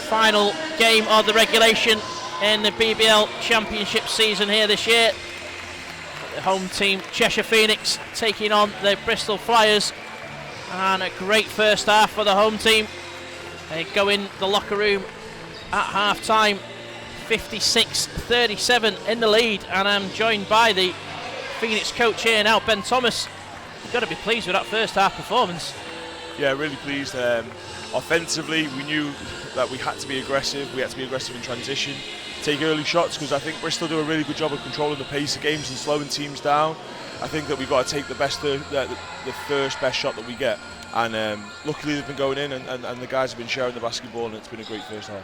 final game of the regulation in the BBL Championship season here this year. The home team, Cheshire Phoenix, taking on the Bristol Flyers, and a great first half for the home team. They go in the locker room at half-time 56-37 in the lead, and I'm joined by the Phoenix coach here now, Ben Thomas. You've got to be pleased with that first half performance. Yeah, really pleased. Offensively, we knew that we had to be aggressive. We had to be aggressive in transition, take early shots, because I think Bristol do a really good job of controlling the pace of games and slowing teams down. I think that we've got to take the first best shot that we get. And luckily they've been going in, and the guys have been sharing the basketball, and it's been a great first half.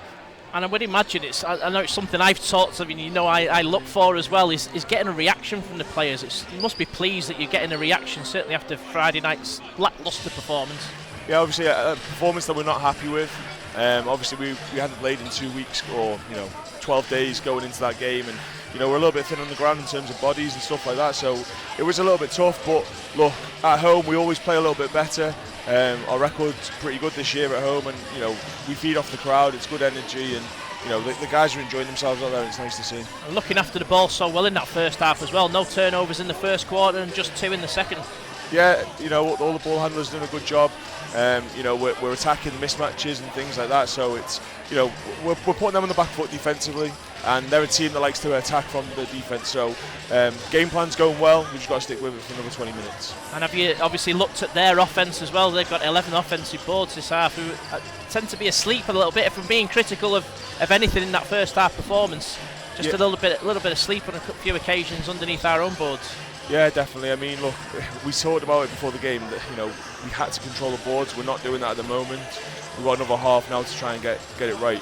And I would imagine I know it's something I've taught of, I look for as well, is getting a reaction from the players. You must be pleased that you're getting a reaction, certainly after Friday night's lacklustre performance. Yeah, obviously a performance that we're not happy with. Obviously we hadn't played in 2 weeks or 12 days going into that game, and we're a little bit thin on the ground in terms of bodies and stuff like that, so it was a little bit tough. But look, at home we always play a little bit better. Our record's pretty good this year at home, and we feed off the crowd. It's good energy, and the guys are enjoying themselves out there. It's nice to see. And looking after the ball so well in that first half as well. No turnovers in the first quarter and just 2 in the second. Yeah, all the ball handlers doing a good job. We're attacking mismatches and things like that, so it's we're putting them on the back foot defensively, and they're a team that likes to attack from the defense. So game plan's going well. We've just got to stick with it for another 20 minutes. And have you obviously looked at their offense as well? They've got 11 offensive boards this half, who tend to be asleep a little bit from being critical of anything in that first half performance. Just a little bit of sleep on a few occasions underneath our own boards. Yeah, definitely. I mean, look, we talked about it before the game that we had to control the boards. We're not doing that at the moment. We've got another half now to try and get it right.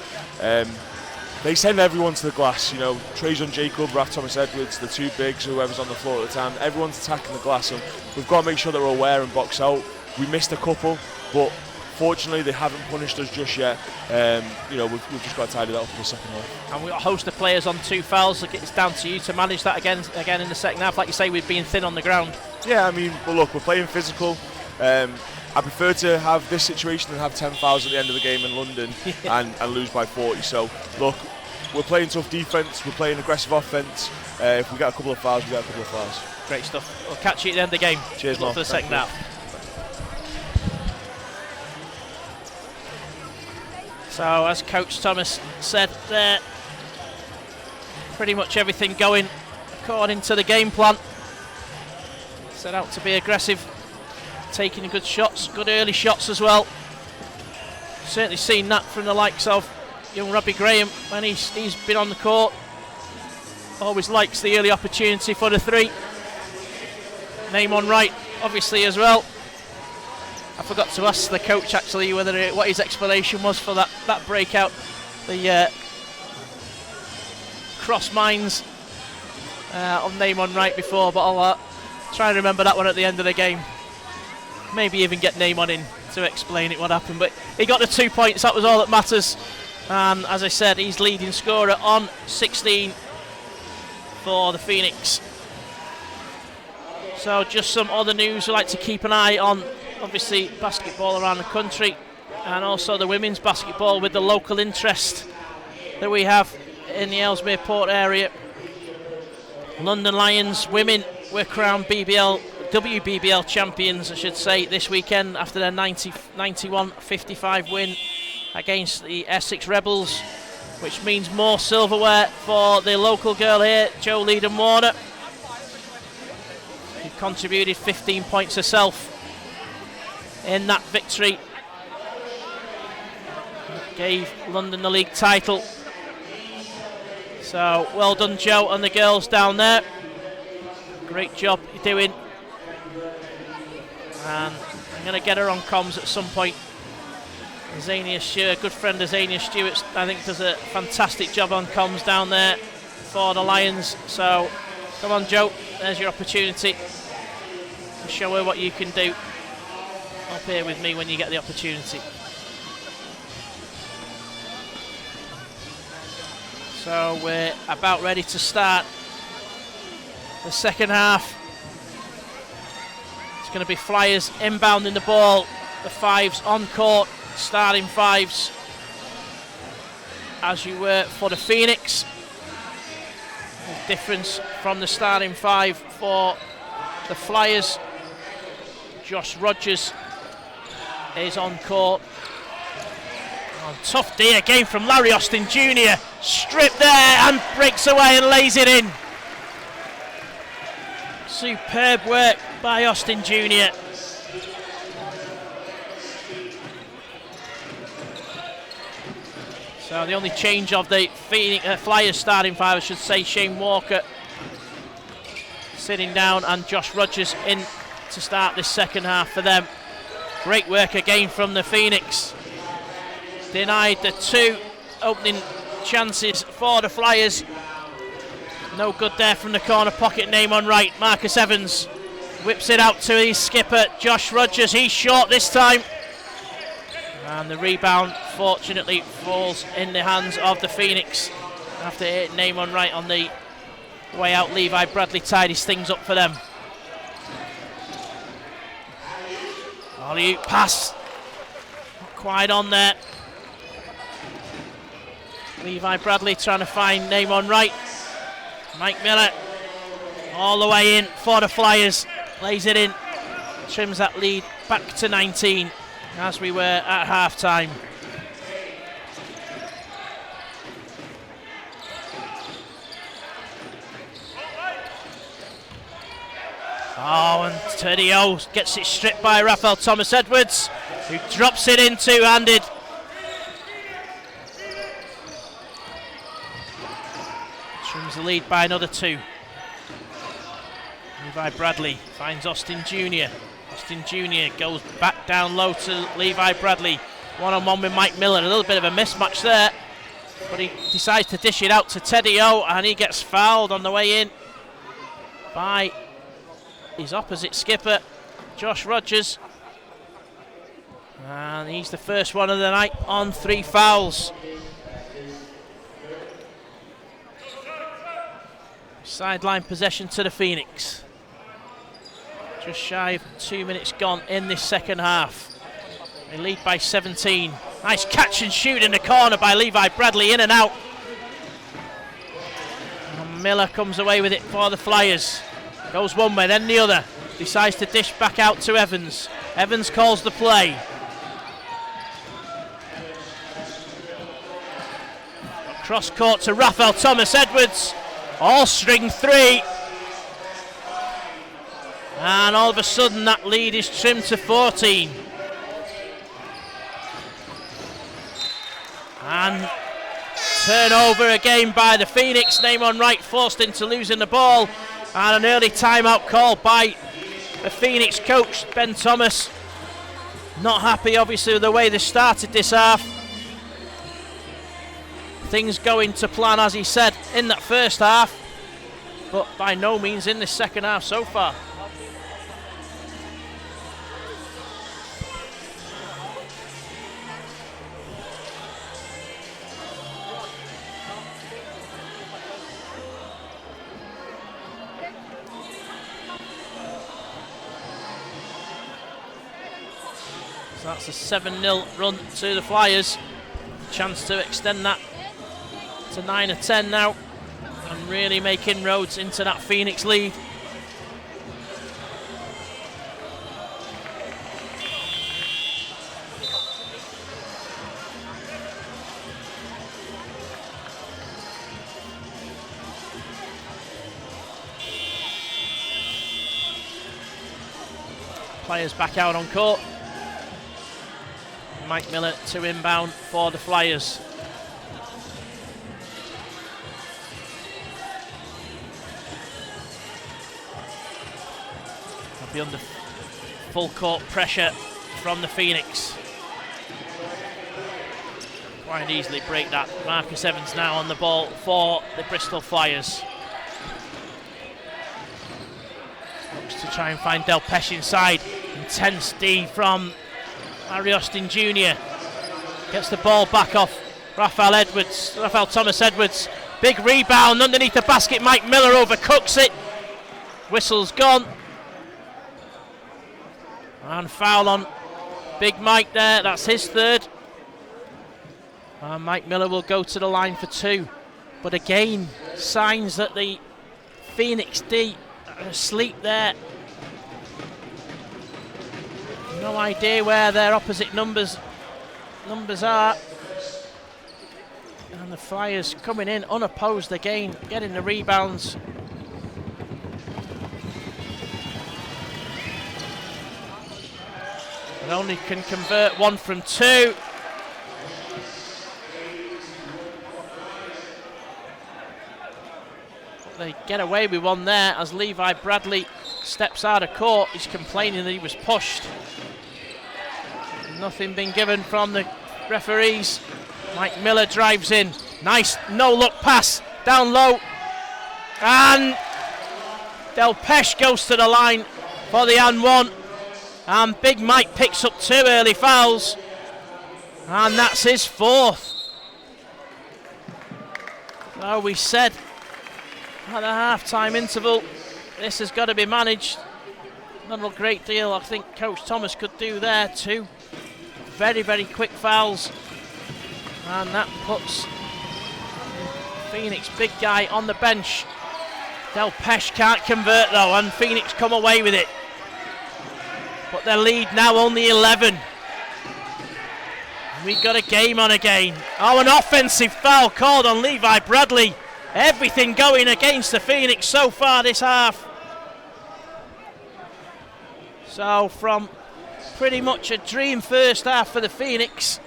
They send everyone to the glass. Trajan Jacob, Raf Thomas Edwards, the 2 bigs, whoever's on the floor at the time. Everyone's attacking the glass, and we've got to make sure that we're aware and box out. We missed a couple, but fortunately they haven't punished us just yet. We've just got to tidy that up for the second half. And we've got a host of players on 2 fouls. It's down to you to manage that again in the second half. Like you say, we've been thin on the ground. Yeah, I mean, well, look, we're playing physical. I prefer to have this situation than have 10 fouls at the end of the game in London and lose by 40. So, look, we're playing tough defence, we're playing aggressive offence. If we get a couple of fouls, we get a couple of fouls. Great stuff. We'll catch you at the end of the game. Cheers, Mark. For the second half. So, as Coach Thomas said there, pretty much everything going according to the game plan. Set out to be aggressive, taking good shots, good early shots as well. Certainly seen that from the likes of young Robbie Graham when he's been on the court. Always likes the early opportunity for the 3. Name on right, obviously, as well. I forgot to ask the coach actually what his explanation was for that breakout. The cross minds on name on right before, but I'll try and remember that one at the end of the game. Maybe even get name on in to explain what happened, but he got the 2 points. That was all that matters. And as I said, he's leading scorer on 16 for the Phoenix. So just some other news we like to keep an eye on. Obviously basketball around the country, and also the women's basketball with the local interest that we have in the Ellesmere Port area. London Lions women were crowned WBBL champions, I should say, this weekend after their 91-55 win against the Essex Rebels, which means more silverware for the local girl here, Jo Leedon Warner, who contributed 15 points herself in that victory. Gave London the league title. So well done, Jo, and the girls down there. Great job you're doing. And I'm going to get her on comms at some point. Zania Stewart, good friend of Zania Stewart, I think does a fantastic job on comms down there for the Lions. So come on, Jo, there's your opportunity to show her what you can do up here with me when you get the opportunity. So we're about ready to start the second half. It's going to be Flyers inbounding the ball, the 5s on court, starting 5s as you were for the Phoenix. The difference from the starting 5 for the Flyers. Josh Rogers is on court. Oh, tough D again from Larry Austin Jr. stripped there and breaks away and lays it in. Superb work by Austin Jr. So the only change of the Flyers starting five, I should say, Shane Walker sitting down and Josh Rogers in to start this second half for them. Great work again from the Phoenix. Denied the 2 opening chances for the Flyers. No good there from the corner pocket, name on right. Marcus Evans whips it out to his skipper, Josh Rogers. He's short this time. And the rebound, fortunately, falls in the hands of the Phoenix. After hitting name on right on the way out, Levi Bradley tied his things up for them. Alley-oop pass. Not quite on there. Levi Bradley trying to find name on right. Mike Miller all the way in for the Flyers. Lays it in. Trims that lead back to 19 as we were at half time. Oh, and Teddy O gets it stripped by Raphael Thomas Edwards, who drops it in two-handed. Trims the lead by another 2. Levi Bradley finds Austin Jr. Austin Jr. goes back down low to Levi Bradley. One-on-one with Mike Miller. A little bit of a mismatch there, but he decides to dish it out to Teddy O, and he gets fouled on the way in by his opposite skipper, Josh Rogers. And he's the first one of the night on 3 fouls. Sideline possession to the Phoenix. Just shy of 2 minutes gone in this second half. They lead by 17. Nice catch and shoot in the corner by Levi Bradley, in and out. And Miller comes away with it for the Flyers. Goes one way, then the other. Decides to dish back out to Evans. Evans calls the play. Cross court to Raphael Thomas Edwards. All string 3. And all of a sudden that lead is trimmed to 14. And turnover again by the Phoenix. Name on right, forced into losing the ball. And an early timeout call by the Phoenix coach, Ben Thomas. Not happy, obviously, with the way they started this half. Things going to plan, as he said, in that first half, but by no means in this second half so far. So that's a 7-0 run to the Flyers. Chance to extend that to 9 or 10 now and really make inroads into that Phoenix lead. Players back out on court. Mike Miller to inbound for the Flyers. They'll be under full court pressure from the Phoenix. Quite easily break that. Marcus Evans now on the ball for the Bristol Flyers. Looks to try and find Delpesh inside. Intense D from Larry Austin Jr. Gets the ball back off Raphael Thomas Edwards. Big rebound underneath the basket. Mike Miller overcooks it. Whistle's gone. And foul on Big Mike there. That's his third. And Mike Miller will go to the line for 2. But again, signs that the Phoenix D are asleep there. No idea where their opposite numbers are. And the Flyers coming in unopposed again, getting the rebounds. And only can convert 1 from 2. They get away with one there as Levi Bradley steps out of court. He's complaining that he was pushed. Nothing been given from the referees. Mike Miller drives in. Nice no-look pass down low. And Delpeche goes to the line for the and 1. And Big Mike picks up 2 early fouls. And that's his 4th. So we said at the half-time interval, this has got to be managed. Not a great deal I think Coach Thomas could do there. 2 very, very quick fouls. And that puts Phoenix big guy on the bench. Delpeche can't convert though, and Phoenix come away with it. But their lead now only 11. We got a game on again. Oh, an offensive foul called on Levi Bradley. Everything going against the Phoenix so far this half. So from pretty much a dream first half for the Phoenix,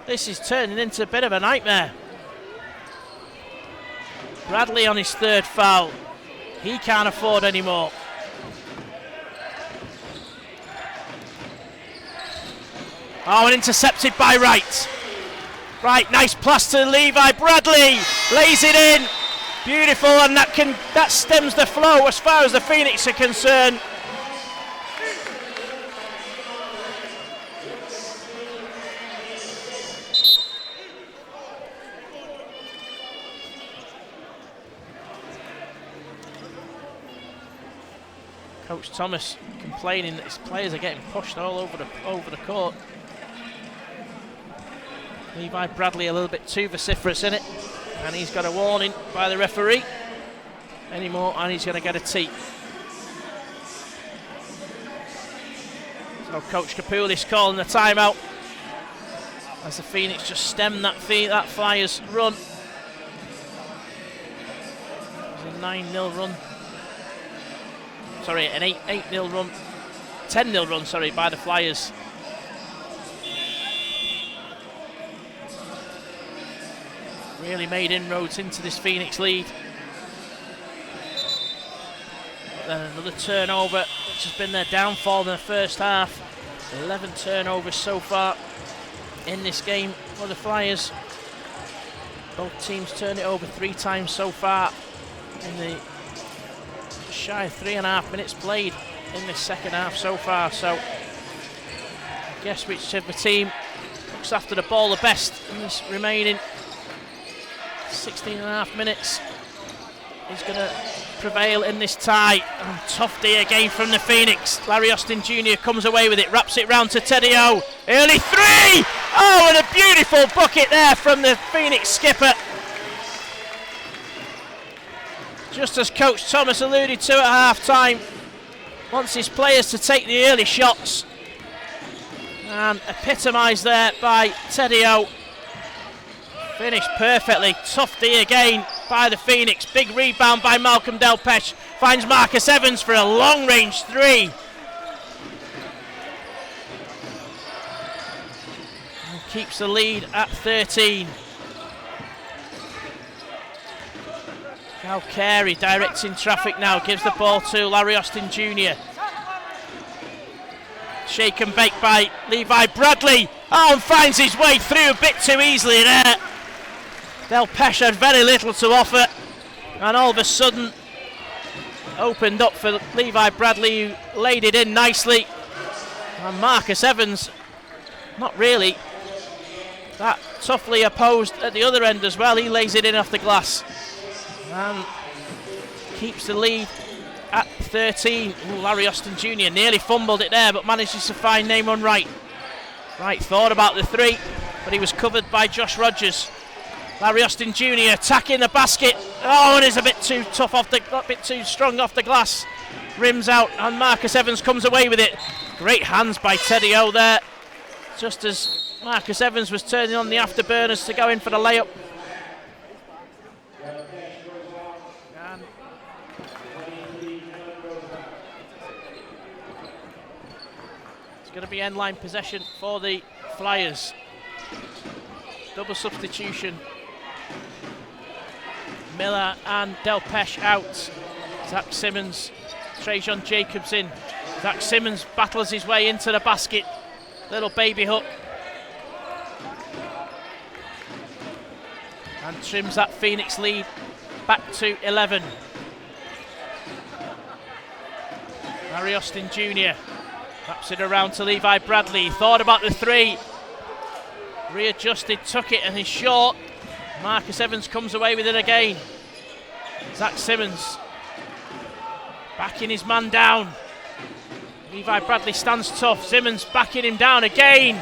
this is turning into a bit of a nightmare. Bradley on his 3rd foul. He can't afford any more. Oh, and intercepted by Wright. Right, nice pass to Levi Bradley. Lays it in. Beautiful, and that stems the flow as far as the Phoenix are concerned. Coach Thomas complaining that his players are getting pushed all over the court. Levi Bradley a little bit too vociferous in it, and he's got a warning by the referee. Anymore, and he's going to get a tee. So Coach Kapoulis calling the timeout as the Phoenix just stemmed that Flyers run. It was a 9-0 run. Sorry, an 8-0 run. 10-0 run, sorry, by the Flyers. Really made inroads into this Phoenix lead. Then another turnover, which has been their downfall in the first half. 11 turnovers so far in this game for the Flyers. Both teams turned it over 3 times so far in the shy of 3.5 minutes played in this second half so far. So I guess whichever team looks after the ball the best in this remaining 16.5 minutes is going to prevail in this tie. And tough D again from the Phoenix. Larry Austin Jr. comes away with it, wraps it round to Teddy O. Early 3! Oh, and a beautiful bucket there from the Phoenix skipper. Just as Coach Thomas alluded to at half-time, wants his players to take the early shots. And epitomised there by Teddy O. Finished perfectly. Tough D again by the Phoenix. Big rebound by Malcolm Delpeche. Finds Marcus Evans for a long-range 3. And keeps the lead at 13. Now Carey directing traffic now. Gives the ball to Larry Austin Jr. Shake and bake by Levi Bradley. Oh, and finds his way through a bit too easily there. Delpeche had very little to offer, and all of a sudden opened up for Levi Bradley, who laid it in nicely. And Marcus Evans, not really that toughly opposed at the other end as well. He lays it in off the glass and keeps the lead at 13. Ooh, Larry Austin Jr. nearly fumbled it there, but manages to find Namon Wright. Wright thought about the 3, but he was covered by Josh Rogers. Larry Austin Jr. attacking the basket. Oh, and is a bit too tough a bit too strong off the glass. Rims out, and Marcus Evans comes away with it. Great hands by Teddy O there. Just as Marcus Evans was turning on the afterburners to go in for the layup. going to be end-line possession for the Flyers. Double substitution. Miller and Delpeche out. Zach Simmons, Trajan Jacobs in. Zach Simmons battles his way into the basket. Little baby hook. And trims that Phoenix lead back to 11. Harry Austin Jr. wraps it around to Levi Bradley. Thought about the three. Readjusted, took it, and he's short. Marcus Evans comes away with it again. Zach Simmons backing his man down. Levi Bradley stands tough. Simmons backing him down again.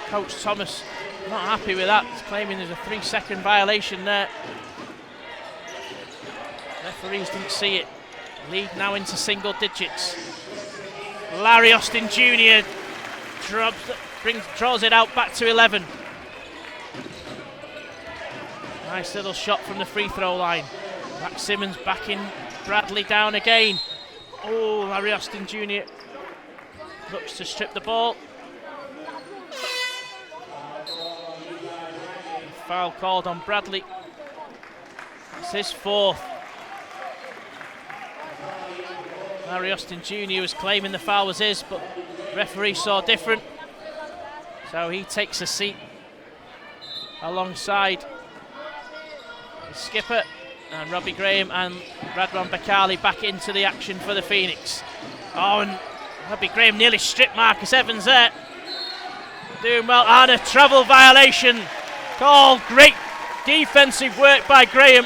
Coach Thomas not happy with that. He's claiming there's a 3-second violation there. Referees didn't see it. Lead now into single digits. Larry Austin Jr. draws it out back to 11. Nice little shot from the free throw line. Zach Simmons backing Bradley down again. Oh, Larry Austin Jr. looks to strip the ball. Foul called on Bradley. It's his fourth. Larry Austin Jr. was claiming the foul was his, but the referee saw different. So he takes a seat alongside the skipper, and Robbie Graham and Radwan Bakali back into the action for the Phoenix. Oh, and Robbie Graham nearly stripped Marcus Evans there. Doing well, and a travel violation. Call, great defensive work by Graham.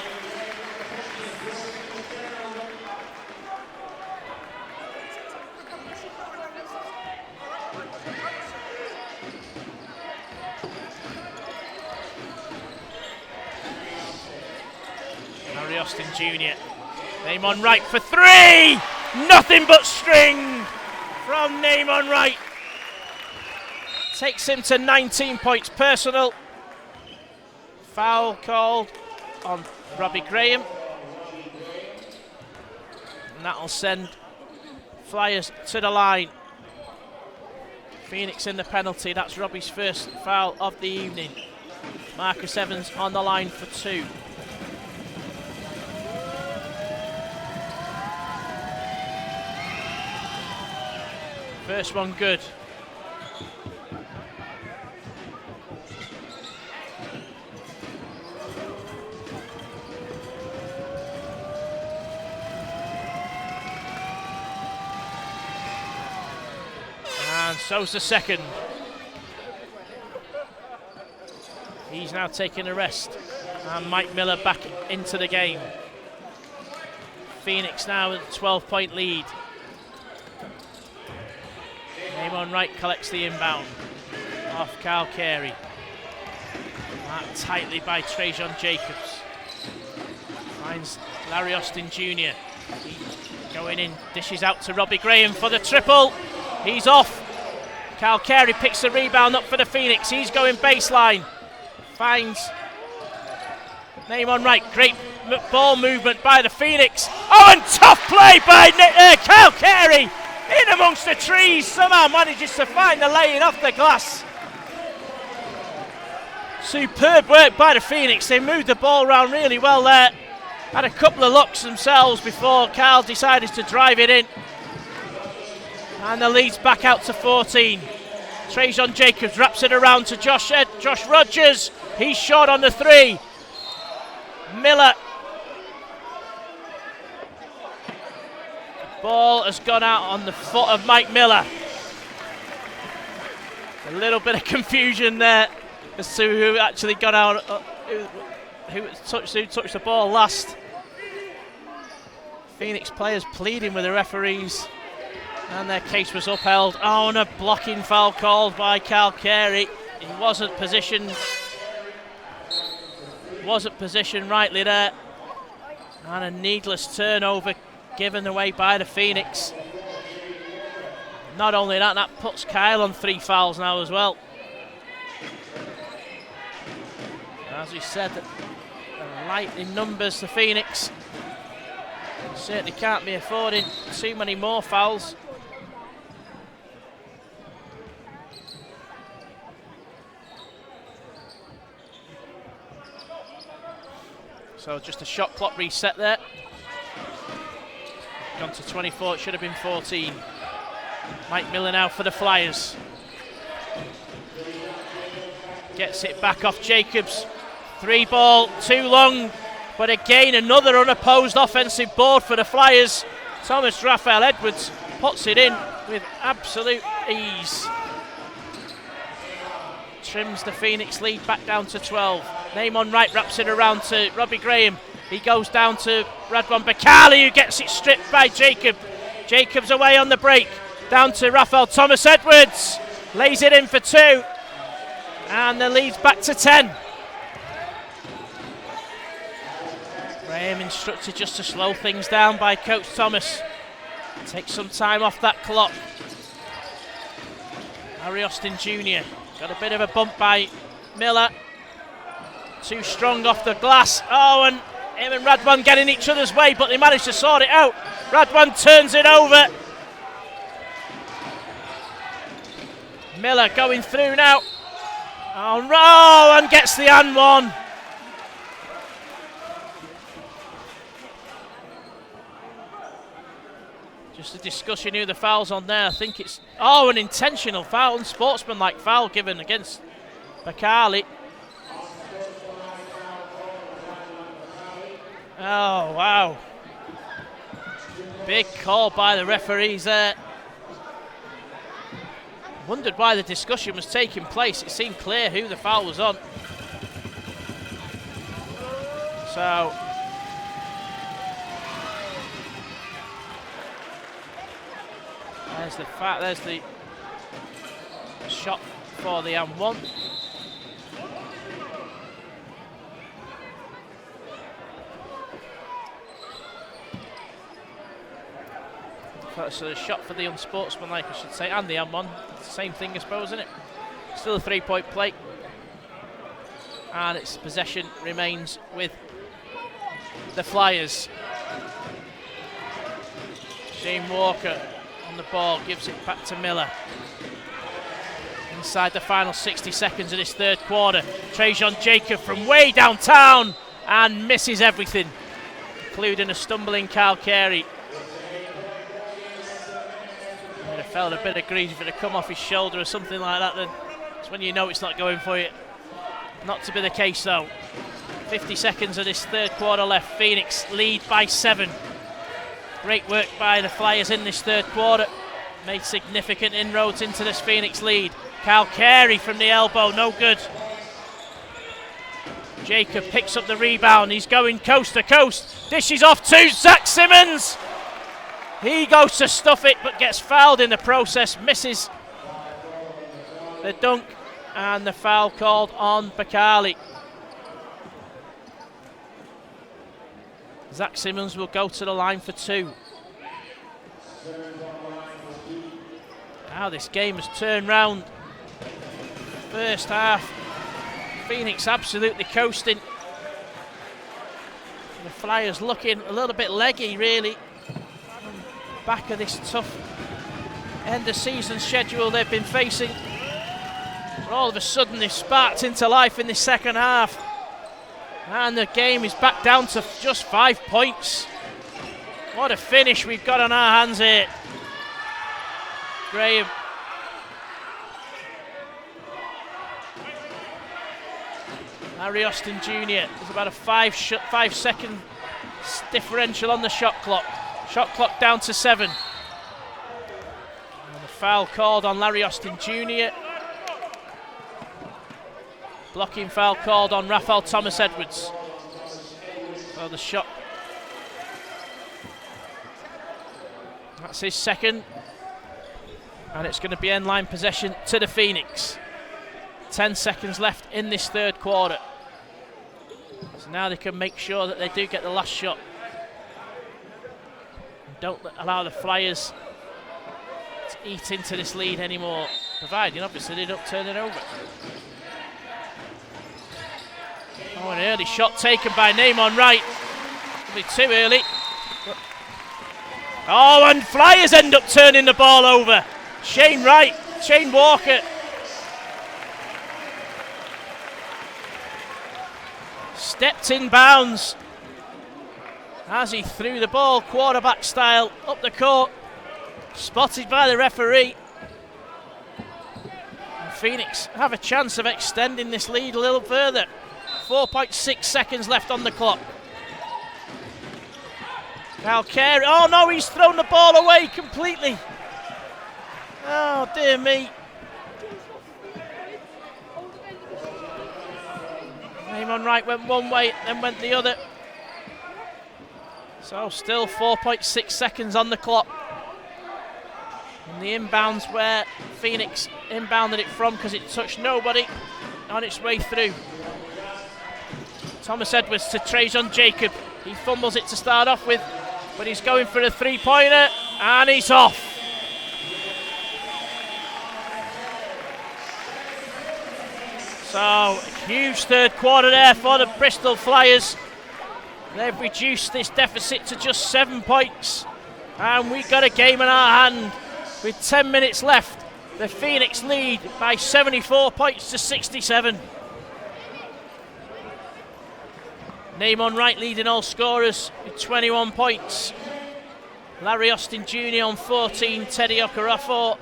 Harry Austin Jr. Namon Wright for three! Nothing but string from Namon Wright. Takes him to 19 points personal. Foul called on Robbie Graham. And that'll send Flyers to the line. Phoenix in the penalty. That's Robbie's first foul of the evening. Marcus Evans on the line for two. First one good. And so's the second. He's now taking a rest. And Mike Miller back into the game. Phoenix now with a 12-point lead. Namon Wright collects the inbound. Off Kyle Carey. Marked tightly by Trajan Jacobs. Finds Larry Austin Jr. Going in, dishes out to Robbie Graham for the triple. He's off. Kyle Carey picks the rebound up for the Phoenix. He's going baseline. Finds Namon Wright. Great ball movement by the Phoenix. Oh, and tough play by Kyle Carey. In amongst the trees. Somehow manages to find the laying off the glass. Superb work by the Phoenix. They moved the ball around really well there. Had a couple of looks themselves before Kyle decided to drive it in. And the lead's back out to 14. Trajan Jacobs wraps it around to Josh Rogers. He's short on the three. Miller. Ball has gone out on the foot of Mike Miller. A little bit of confusion there as to who actually got out, who touched the ball last. Phoenix players pleading with the referees. And their case was upheld. Oh, and a blocking foul called by Kyle Carey. He wasn't positioned rightly there. And a needless turnover given away by the Phoenix. Not only that, that puts Kyle on 3 fouls now as well. As we said, light in numbers, the Phoenix. Certainly can't be affording too many more fouls. So just a shot clock reset there. Gone to 24, it should have been 14. Mike Miller now for the Flyers. Gets it back off Jacobs. 3 ball, too long. But again, another unopposed offensive board for the Flyers. Thomas Raphael Edwards puts it in with absolute ease. Trims the Phoenix lead back down to 12. Name on right, wraps it around to Robbie Graham. He goes down to Radwan Bakali, who gets it stripped by Jacob. Jacobs away on the break. Down to Raphael Thomas Edwards. Lays it in for 2. And the lead's back to 10. Graham instructed just to slow things down by Coach Thomas. Take some time off that clock. Harry Austin Jr. got a bit of a bump by Miller. Too strong off the glass. Oh, and him and Radwan getting each other's way, but they managed to sort it out. Radwan turns it over. Miller going through now. Oh, and gets the and one. Just a discussion who the foul's on there. I think it's, an intentional foul, unsportsmanlike foul given against Bakali. Oh, wow. Big call by the referees there. Wondered why the discussion was taking place. It seemed clear who the foul was on. So, there's the shot for the and one. So a shot for the unsportsmanlike, I should say, and the and one. Same thing, I suppose, isn't it? Still a 3-point play. And its possession remains with the Flyers. Shane Walker on the ball, gives it back to Miller. Inside the final 60 seconds of this third quarter. Trajan Jacob from way downtown and misses everything, including a stumbling Kyle Carey. I'd have felt a bit of grief if it had come off his shoulder or something like that, then it's when you know it's not going for you. Not to be the case though. 50 seconds of this third quarter left. Phoenix lead by 7. Great work by the Flyers in this third quarter. Made significant inroads into this Phoenix lead. Kyle Carey from the elbow, no good. Jacob picks up the rebound. He's going coast to coast. Dishes off to Zach Simmons. He goes to stuff it, but gets fouled in the process. Misses the dunk, and the foul called on Bakali. Zach Simmons will go to the line for 2. Now this game has turned round. First half, Phoenix absolutely coasting. The Flyers looking a little bit leggy, really. Back of this tough end of season schedule they've been facing. But all of a sudden they've sparked into life in the second half. And the game is back down to just 5 points. What a finish we've got on our hands here. Graham. Harry Austin Jr. There's about a 5 second differential on the shot clock. Shot clock down to 7. And the foul called on Larry Austin Jr. Blocking foul called on Raphael Thomas Edwards. So the shot. That's his second. And it's going to be end line possession to the Phoenix. 10 seconds left in this third quarter. So now they can make sure that they do get the last shot. Don't allow the Flyers to eat into this lead anymore, providing obviously they don't turn it over. Oh, an early shot taken by Name on right. Probably too early, but Oh, and Flyers end up turning the ball over. Shane Walker. Stepped in bounds as he threw the ball quarterback style up the court. Spotted by the referee. And Phoenix have a chance of extending this lead a little further. 4.6 seconds left on the clock. Now Carey, oh no, he's thrown the ball away completely. Oh dear me. Naaman Wright went one way, then went the other. So still 4.6 seconds on the clock. And the inbounds where Phoenix inbounded it from because it touched nobody on its way through. Thomas Edwards to Trajan Jacob. He fumbles it to start off with, but he's going for a three-pointer, and he's off. So, a huge third quarter there for the Bristol Flyers. They've reduced this deficit to just 7 points, and we've got a game in our hand. With 10 minutes left, the Phoenix lead by 74 points to 67. Naaman Wright leading all scorers with 21 points. Larry Austin Jr. on 14, Teddy Okorafor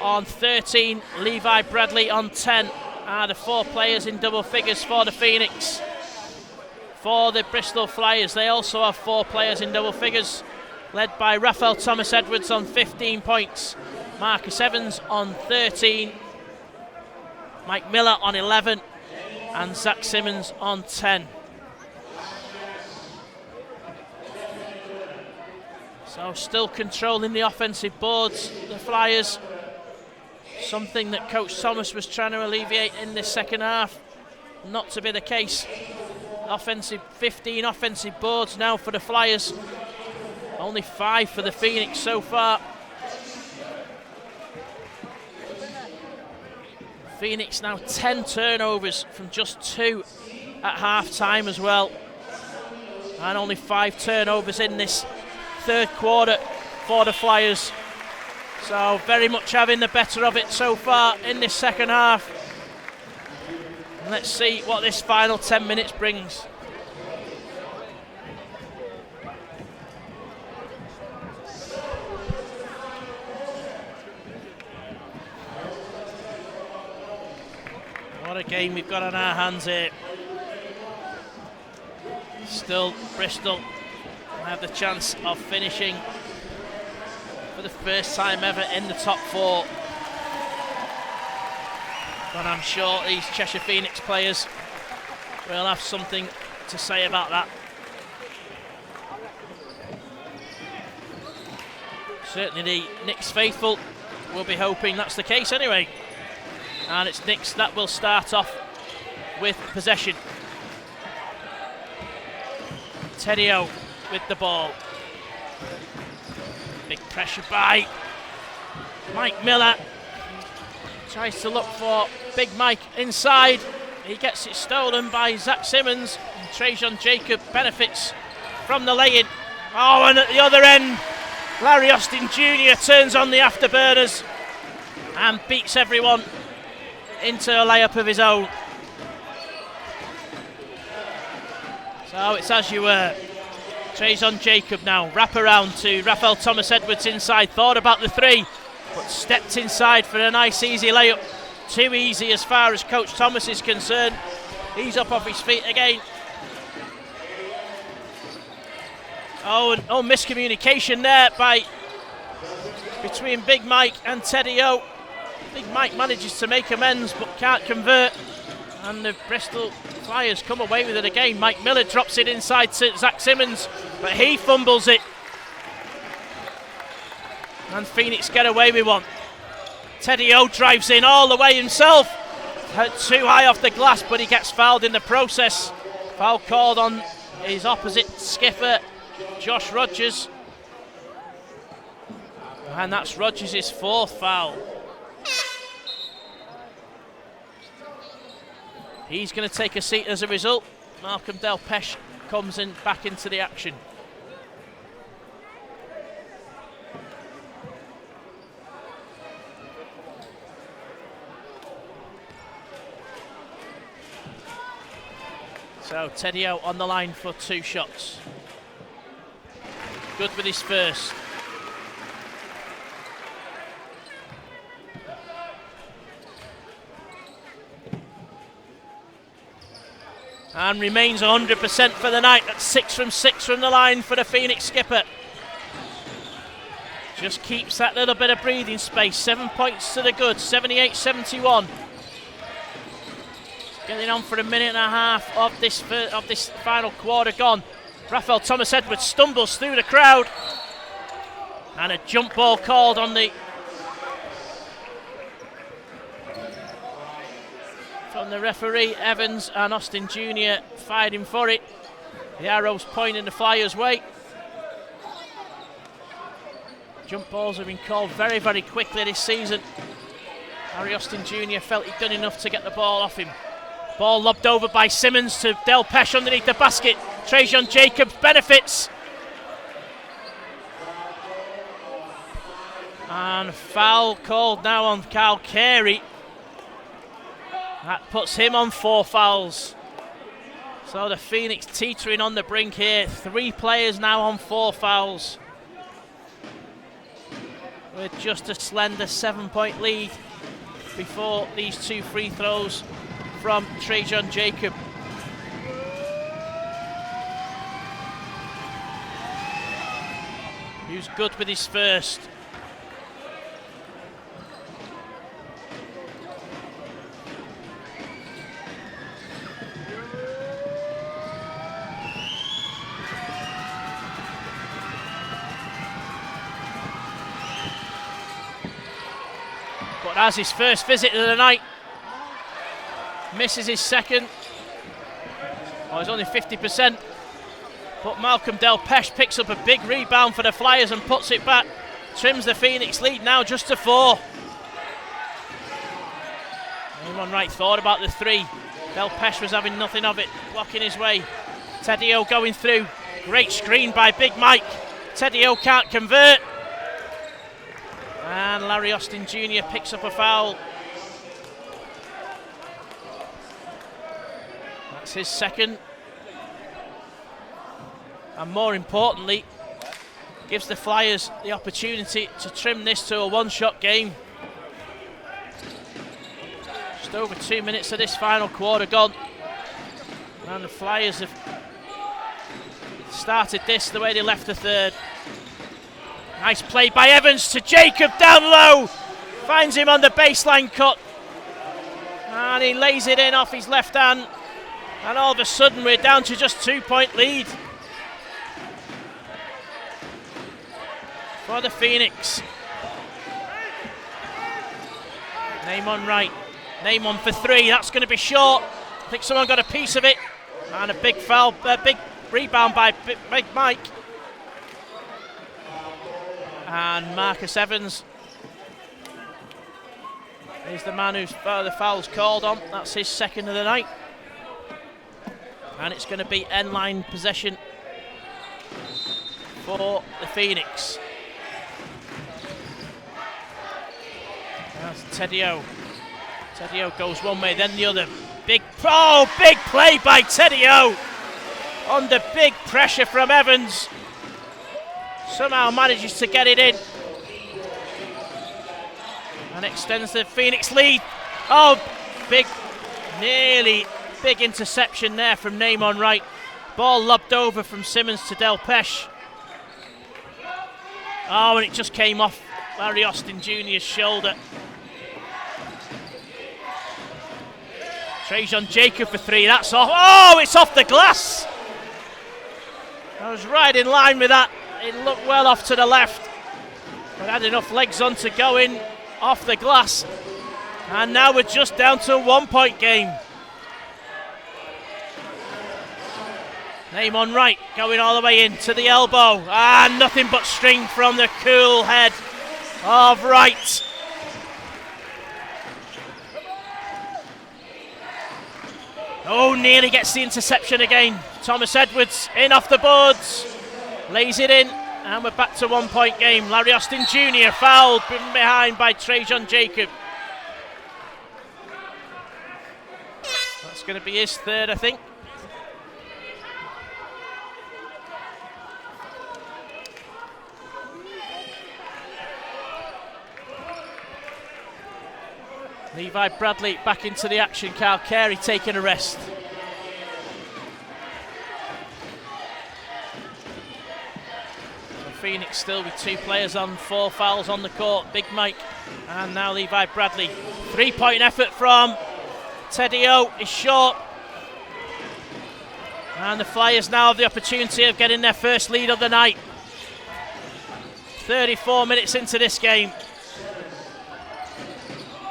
on 13, Levi Bradley on 10 are the 4 players in double figures for the Phoenix. For the Bristol Flyers, they also have 4 players in double figures, led by Raphael Thomas Edwards on 15 points, Marcus Evans on 13, Mike Miller on 11, and Zach Simmons on 10. So still controlling the offensive boards, the Flyers. Something that Coach Thomas was trying to alleviate in this second half. Not to be the case. 15 offensive boards now for the Flyers. Only 5 for the Phoenix so far. Phoenix now 10 turnovers from just 2 at half time as well. And only 5 turnovers in this third quarter for the Flyers. So very much having the better of it so far in this second half. And let's see what this final 10 minutes brings. What a game we've got on our hands here. Still Bristol have the chance of finishing for the first time ever in the top 4. But I'm sure these Cheshire Phoenix players will have something to say about that. Certainly the Knicks faithful will be hoping that's the case anyway. And it's Knicks that will start off with possession. Teddy O with the ball. Big pressure by Mike Miller. Tries to look for Big Mike inside. He gets it stolen by Zach Simmons. And Trajan Jacob benefits from the lay-in. Oh, and at the other end, Larry Austin Jr. turns on the afterburners and beats everyone into a layup of his own. So it's as you were. Trajan Jacob now, wrap around to Raphael Thomas Edwards inside, thought about the 3, but stepped inside for a nice easy layup. Too easy as far as Coach Thomas is concerned. He's up off his feet again. Oh, and miscommunication there between Big Mike and Teddy O. Big Mike manages to make amends but can't convert. And the Bristol Flyers come away with it again. Mike Miller drops it inside to Zach Simmons, but he fumbles it. And Phoenix get away with one. Teddy O drives in all the way himself. Too high off the glass, but he gets fouled in the process. Foul called on his opposite skipper, Josh Rogers. And that's Rogers' 4th foul. He's going to take a seat as a result. Malcolm Delpeche comes in back into the action. So Tedio on the line for 2 shots. Good with his first. And remains 100% for the night. That's 6 from 6 from the line for the Phoenix skipper. Just keeps that little bit of breathing space. 7 points to the good, 78-71. Getting on for a minute and a half of this final quarter gone. Rafael Thomas Edwards stumbles through the crowd. And a jump ball called on from the referee. Evans and Austin Jr. fighting for it. The arrows pointing the Flyers' way. Jump balls have been called very, very quickly this season. Harry Austin Jr. felt he'd done enough to get the ball off him. Ball lobbed over by Simmons to Del Pesh underneath the basket. Trajan Jacobs benefits. And foul called now on Kyle Carey. That puts him on 4 fouls. So the Phoenix teetering on the brink here. 3 players now on 4 fouls. With just a slender 7-point lead before these 2 free throws from Trajan Jacob. Who's good with his first. But as his first visit of the night, misses his second. Oh, he's only 50%. But Malcolm Del Pesh picks up a big rebound for the Flyers and puts it back. Trims the Phoenix lead now just to 4. Anyone right thought about the 3. Del Pesh was having nothing of it, blocking his way. Tedio going through. Great screen by Big Mike. Tedio can't convert. And Larry Austin Jr. picks up a foul. That's his second. And more importantly, gives the Flyers the opportunity to trim this to a 1-shot game. Just over 2 minutes of this final quarter gone. And the Flyers have started this the way they left the third. Nice play by Evans to Jacob down low. Finds him on the baseline cut. And he lays it in off his left hand. And all of a sudden we're down to just 2-point lead for the Phoenix. Name on right. Name on for 3. That's going to be short. I think someone got a piece of it. And a big foul, big rebound by Big Mike. And Marcus Evans is the man who's the foul's called on. That's his second of the night. And it's going to be end-line possession for the Phoenix. That's Tedio. Tedio goes one way, then the other. Big play by Tedio. Under big pressure from Evans. Somehow manages to get it in. And extends the Phoenix lead. Oh, nearly big interception there from Name on right. Ball lobbed over from Simmons to Del Pesh. Oh, and it just came off Larry Austin Jr.'s shoulder. Trajan Jacob for 3, that's off. Oh, it's off the glass. I was right in line with that. It looked well off to the left, but had enough legs on to go in off the glass. And now we're just down to a 1-point game. Name on right, going all the way in to the elbow. And nothing but string from the cool head of Wright. Oh, nearly gets the interception again. Thomas Edwards in off the boards. Lays it in, and we're back to 1-point game. Larry Austin Jr. fouled from behind by Trajan Jacob. That's going to be his third, I think. Levi Bradley back into the action. Kyle Carey taking a rest. So Phoenix still with 2 players on, 4 fouls on the court. Big Mike and now Levi Bradley. 3-point effort from Teddy O is short. And the Flyers now have the opportunity of getting their first lead of the night. 34 minutes into this game.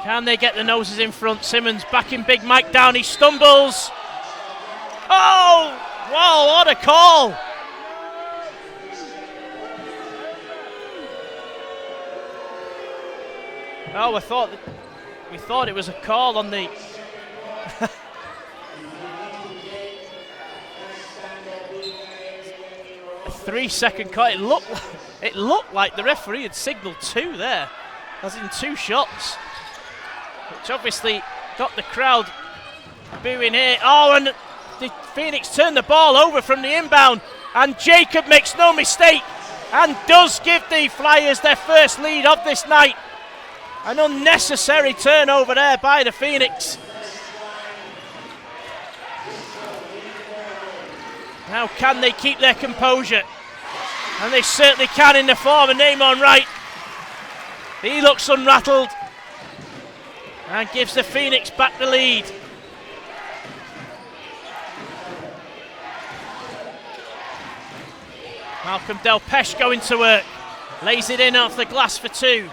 Can they get the noses in front? Simmons backing Big Mike down. He stumbles. Oh! Wow, what a call! Oh, we thought it was a call on the... a 3-second call. It looked like the referee had signalled 2 there, as in 2 shots, which obviously got the crowd booing here. Oh, and the Phoenix turned the ball over from the inbound, and Jacob makes no mistake and does give the Flyers their first lead of this night. An unnecessary turnover there by the Phoenix. Now can they keep their composure? And they certainly can in the form of Namon Wright. He looks unrattled and gives the Phoenix back the lead. Malcolm Delpeche going to work. Lays it in off the glass for 2.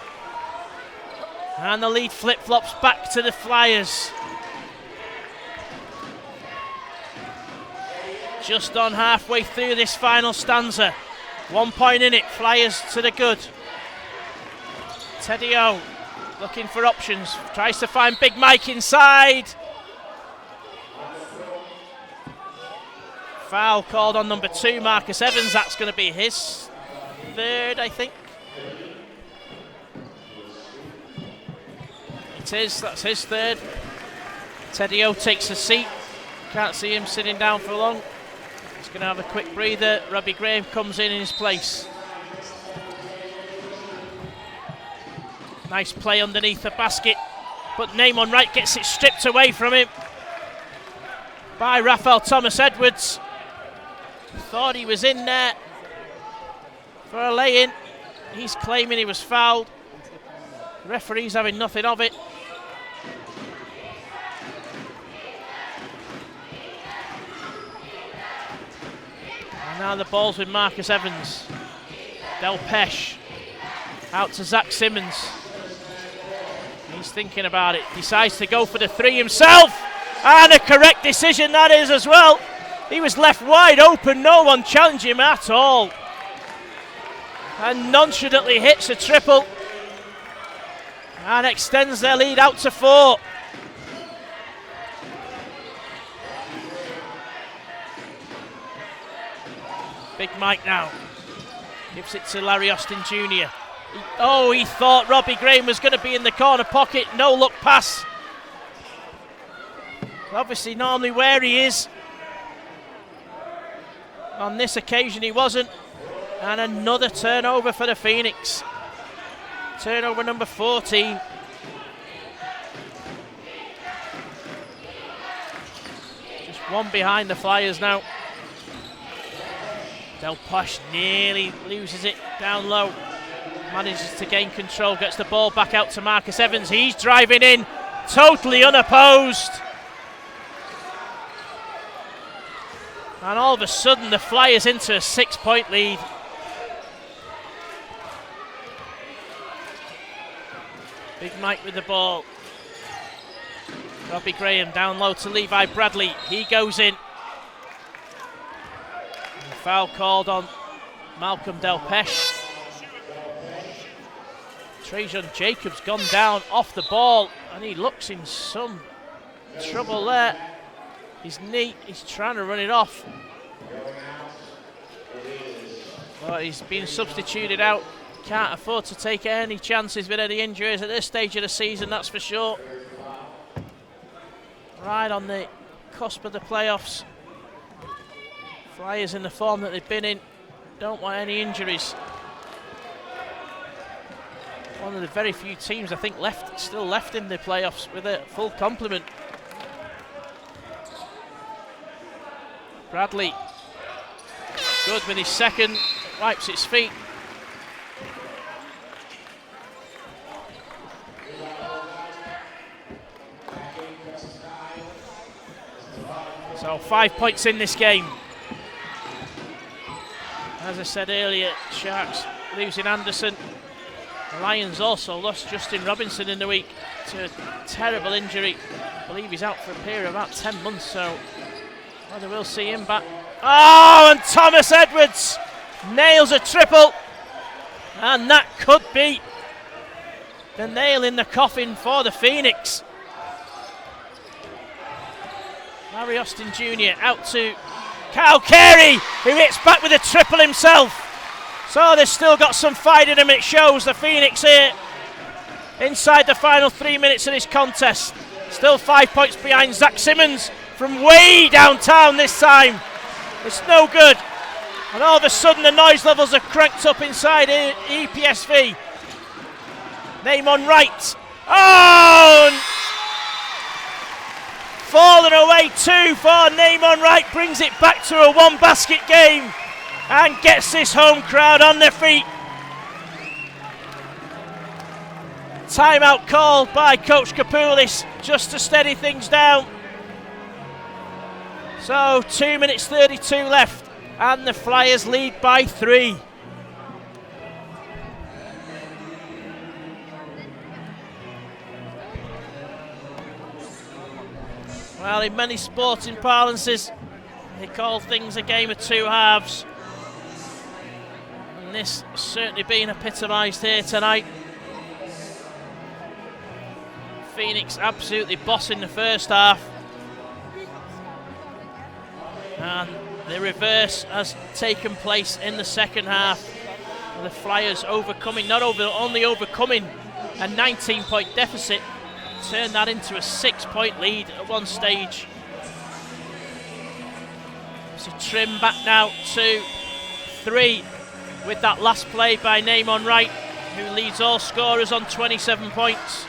And the lead flip-flops back to the Flyers. Just on halfway through this final stanza. 1 point in it, Flyers to the good. Teddy O looking for options. Tries to find Big Mike inside. Foul called on number 2, Marcus Evans. That's going to be his 3rd, I think. It is, that's his 3rd. Teddy O takes a seat. Can't see him sitting down for long. He's going to have a quick breather. Robbie Graham comes in his place. Nice play underneath the basket, but Namon Wright gets it stripped away from him by Raphael Thomas-Edwards. Thought he was in there for a lay-in. He's claiming he was fouled. The referee's having nothing of it. And now the ball's with Marcus Evans. Delpeche out to Zach Simmons. He's thinking about it. Decides to go for the 3 himself. And a correct decision that is as well. He was left wide open. No one challenged him at all. And nonchalantly hits a triple. And extends their lead out to 4. Big Mike now. Gives it to Larry Austin Jr. He thought Robbie Graham was going to be in the corner pocket. No look pass. Obviously normally where he is. On this occasion he wasn't. And another turnover for the Phoenix. Turnover number 14. Just 1 behind the Flyers now. Delpeche nearly loses it down low. Manages to gain control, gets the ball back out to Marcus Evans. He's driving in, totally unopposed. And all of a sudden the Flyers into a 6-point lead. Big Mike with the ball. Robbie Graham down low to Levi Bradley. He goes in. And foul called on Malcolm Delpeche. Trajan Jacobs gone down off the ball and he looks in some trouble there. His knee, he's trying to run it off. But he's been substituted out. Can't afford to take any chances with any injuries at this stage of the season, that's for sure. Right on the cusp of the playoffs. Flyers in the form that they've been in. Don't want any injuries. one of the very few teams I think still left in the playoffs with a full complement. Bradley, good with his second, wipes its feet. So 5 points in this game. As I said earlier, Sharks losing Anderson. The Lions also lost Justin Robinson in the week to a terrible injury. I believe he's out for a period of about 10 months, so whether we'll see him back. Oh, and Thomas Edwards nails a triple. And that could be the nail in the coffin for the Phoenix. Larry Austin Jr. out to Kyle Carey, who hits back with a triple himself. So they've still got some fight in them. It shows the Phoenix here inside the final 3 minutes of this contest. Still 5 points behind. Zach Simmons from way downtown this time. It's no good. And all of a sudden the noise levels are cranked up inside EPSV. Name on right. Oh! Falling away 2 for Name on right, brings it back to a 1 basket game and gets this home crowd on their feet. Timeout called by Coach Kapoulis just to steady things down. So 2 minutes 32 left and the Flyers lead by 3. Well, in many sporting parlances, they call things a game of 2 halves. And this certainly being epitomised here tonight. Phoenix absolutely bossing the first half. And the reverse has taken place in the second half. The Flyers only overcoming a 19-point deficit, turned that into a 6-point lead at one stage. So Trim back now to 3 with that last play by Name on right, who leads all scorers on 27 points.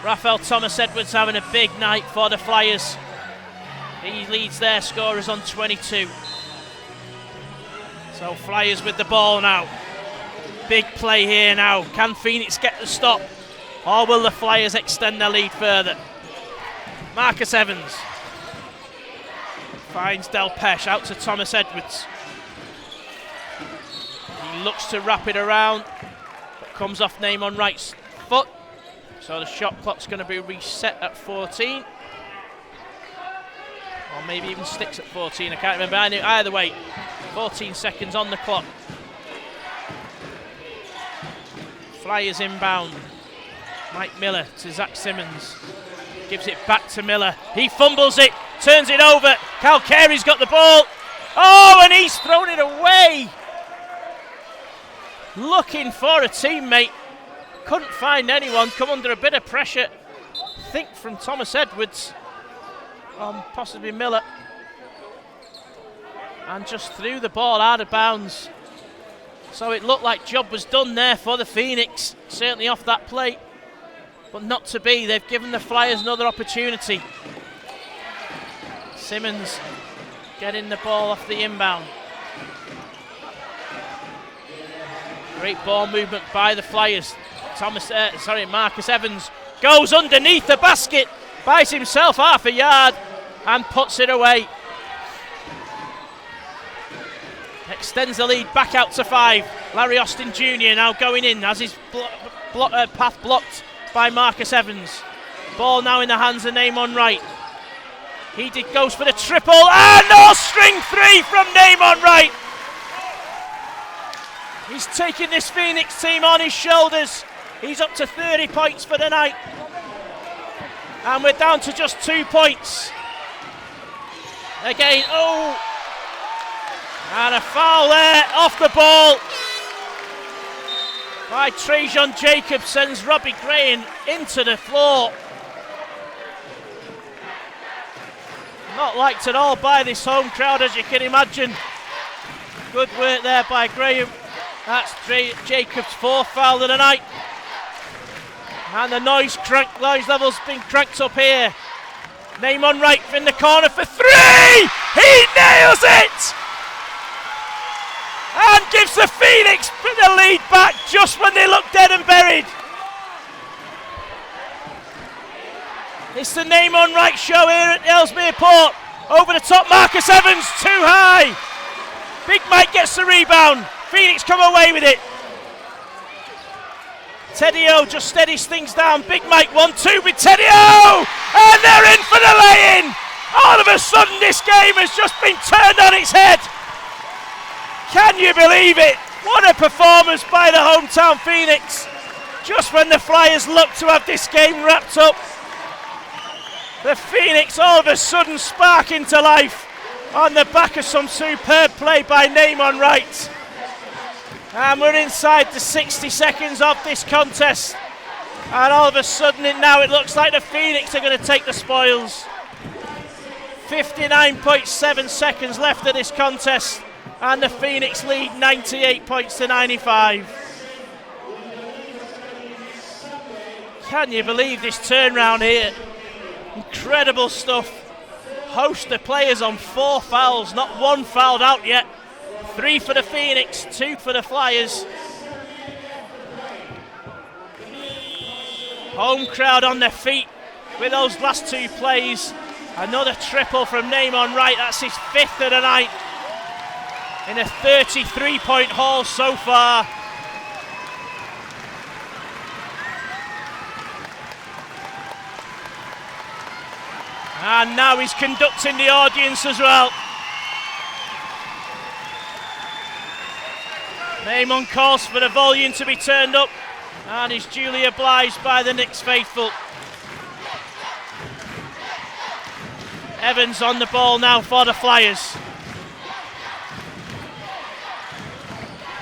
Raphael Thomas Edwards having a big night for the Flyers. He leads their scorers on 22. So Flyers with the ball now. Big play here now. Can Phoenix get the stop? Or will the Flyers extend their lead further? Marcus Evans finds Del Pesh out to Thomas Edwards. He looks to wrap it around, but comes off Name on right's foot. So the shot clock's going to be reset at 14. Or maybe even sticks at 14, I can't remember. Either way, 14 seconds on the clock. Flyers inbound. Mike Miller to Zach Simmons. Gives it back to Miller. He fumbles it, turns it over. Cal Carey's got the ball. Oh, and he's thrown it away. Looking for a teammate. Couldn't find anyone. Come under a bit of pressure, I think, from Thomas Edwards. Possibly Miller. And just threw the ball out of bounds. So it looked like job was done there for the Phoenix. Certainly off that play. But not to be. They've given the Flyers another opportunity. Simmons getting the ball off the inbound. Great ball movement by the Flyers. Marcus Evans goes underneath the basket, buys himself half a yard and puts it away. Extends the lead back out to 5. Larry Austin Jr. now going in, has his path blocked by Marcus Evans. Ball now in the hands of Name on right. Goes for the triple, and string 3 from Name on right. He's taking this Phoenix team on his shoulders. He's up to 30 points for the night. And we're down to just 2 points. Again, and a foul there, off the ball by Trajan Jacobs, sends Robbie Graham into the floor. Not liked at all by this home crowd, as you can imagine. Good work there by Graham. That's Jacob's 4th foul of the night. And the noise level's been cranked up here. Naaman Wright in the corner for 3! He nails it! And gives the Phoenix the lead back just when they look dead and buried. It's the Naaman Wright show here at Ellesmere Port. Over the top, Marcus Evans, too high. Big Mike gets the rebound. Phoenix come away with it. Teddy O just steadies things down. Big Mike 1-2 with Teddy O! And they're in for the lay-in! All of a sudden this game has just been turned on its head. Can you believe it? What a performance by the hometown Phoenix. Just when the Flyers look to have this game wrapped up, the Phoenix all of a sudden spark into life on the back of some superb play by Naaman Wright. And we're inside the 60 seconds of this contest. And all of a sudden now it looks like the Phoenix are going to take the spoils. 59.7 seconds left of this contest. And the Phoenix lead 98 points to 95. Can you believe this turnaround here? Incredible stuff. Host of players on 4 fouls, not 1 fouled out yet. 3 for the Phoenix, 2 for the Flyers. Home crowd on their feet with those last 2 plays. Another triple from Naaman Wright, that's his 5th of the night. In a 33-point haul so far. And now he's conducting the audience as well. Naaman calls for the volume to be turned up and is duly obliged by the Knicks faithful. Evans on the ball now for the Flyers.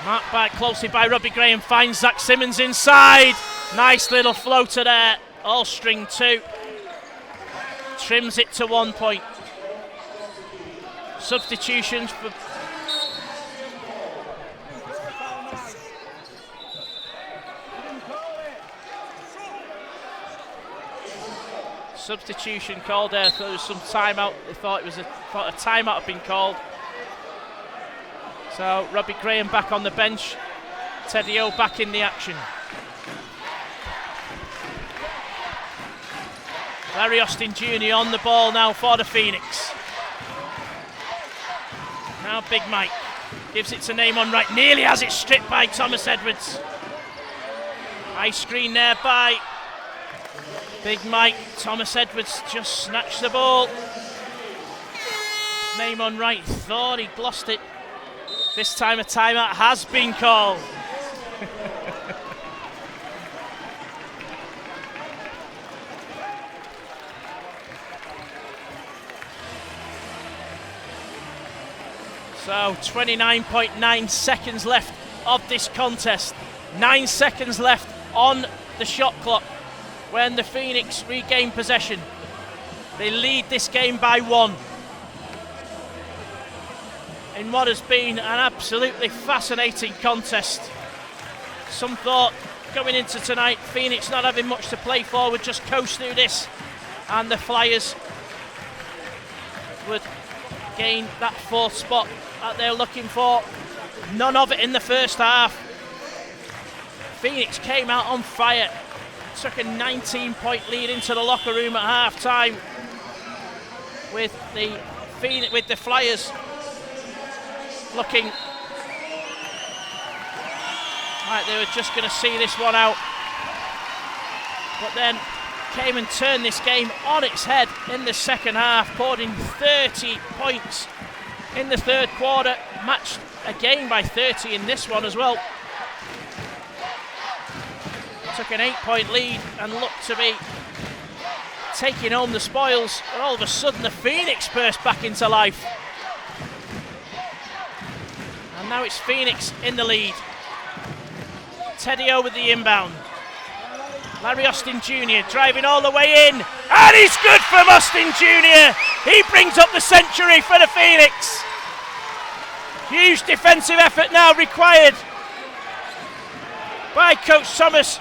Marked back closely by Robbie Graham, finds Zach Simmons inside. Nice little floater there, all string 2. Trims it to 1 point. Substitutions for substitution called there. So there was some timeout. They thought a timeout had been called. So Robbie Graham back on the bench. Teddy O back in the action. Larry Austin Jr. on the ball now for the Phoenix. Now Big Mike gives it to Naaman Wright. Nearly has it stripped by Thomas Edwards. High screen there by Big Mike. Thomas Edwards just snatched the ball. Naaman Wright thought he'd lost it. This time a timeout has been called. So 29.9 seconds left of this contest. 9 seconds left on the shot clock when the Phoenix regain possession. They lead this game by 1. In what has been an absolutely fascinating contest. Some thought going into tonight, Phoenix not having much to play for, would just coast through this, and the Flyers would gain that 4th spot that they're looking for. None of it in the first half. Phoenix came out on fire, took a 19-point lead into the locker room at half-time with the Flyers looking like they were just going to see this one out, but then came and turned this game on its head in the second half, poured in 30 points in the third quarter, matched again by 30 in this one as well. Took an 8-point lead and looked to be taking home the spoils, but all of a sudden the Phoenix burst back into life. And now it's Phoenix in the lead. Teddy O with the inbound. Larry Austin Jr. driving all the way in, and he's good from Austin Jr. He brings up the century for the Phoenix. Huge defensive effort now required by Coach Thomas.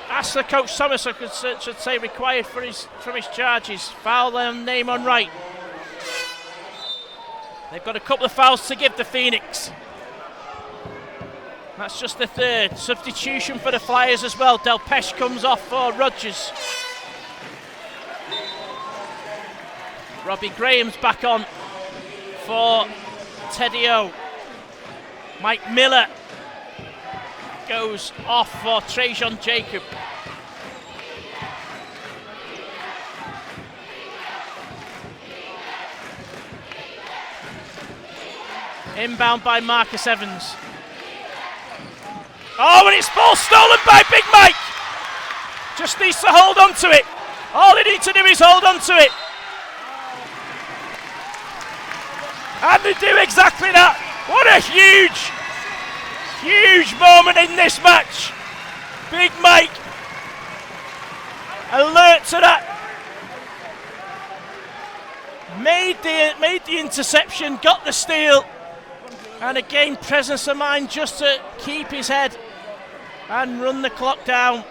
Asler Coach Thomas, I should say, required from his charges. Foul and name on right. They've got a couple of fouls to give the Phoenix. That's just the third. Substitution for the Flyers as well. Delpeche comes off for Rogers. Robbie Graham's back on for Teddy O. Mike Miller goes off for Trajan Jacob. Inbound by Marcus Evans. Oh, and it's ball stolen by Big Mike. Just needs to hold on to it. All he needs to do is hold on to it. And they do exactly that. What a huge moment in this match. Big Mike, alert to that. Made the interception, got the steal, and again presence of mind just to keep his head and run the clock down.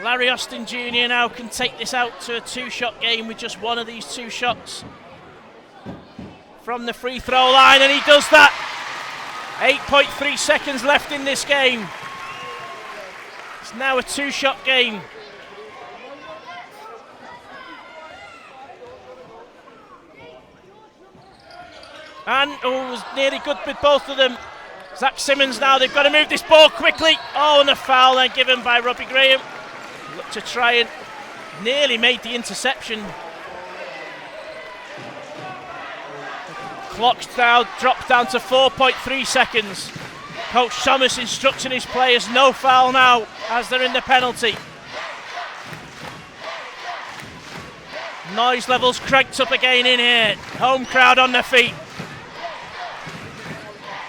Larry Austin Jr. now can take this out to a 2-shot game with just one of these 2 shots from the free throw line, and he does that. 8.3 seconds left in this game. It's now a 2-shot game. And it was nearly good with both of them. Zach Simmons now, they've got to move this ball quickly. Oh, and a foul then given by Robbie Graham. Look to try and nearly made the interception. Clock's now dropped down to 4.3 seconds. Coach Thomas instructing his players no foul now as they're in the penalty. Noise levels cranked up again in here. Home crowd on their feet.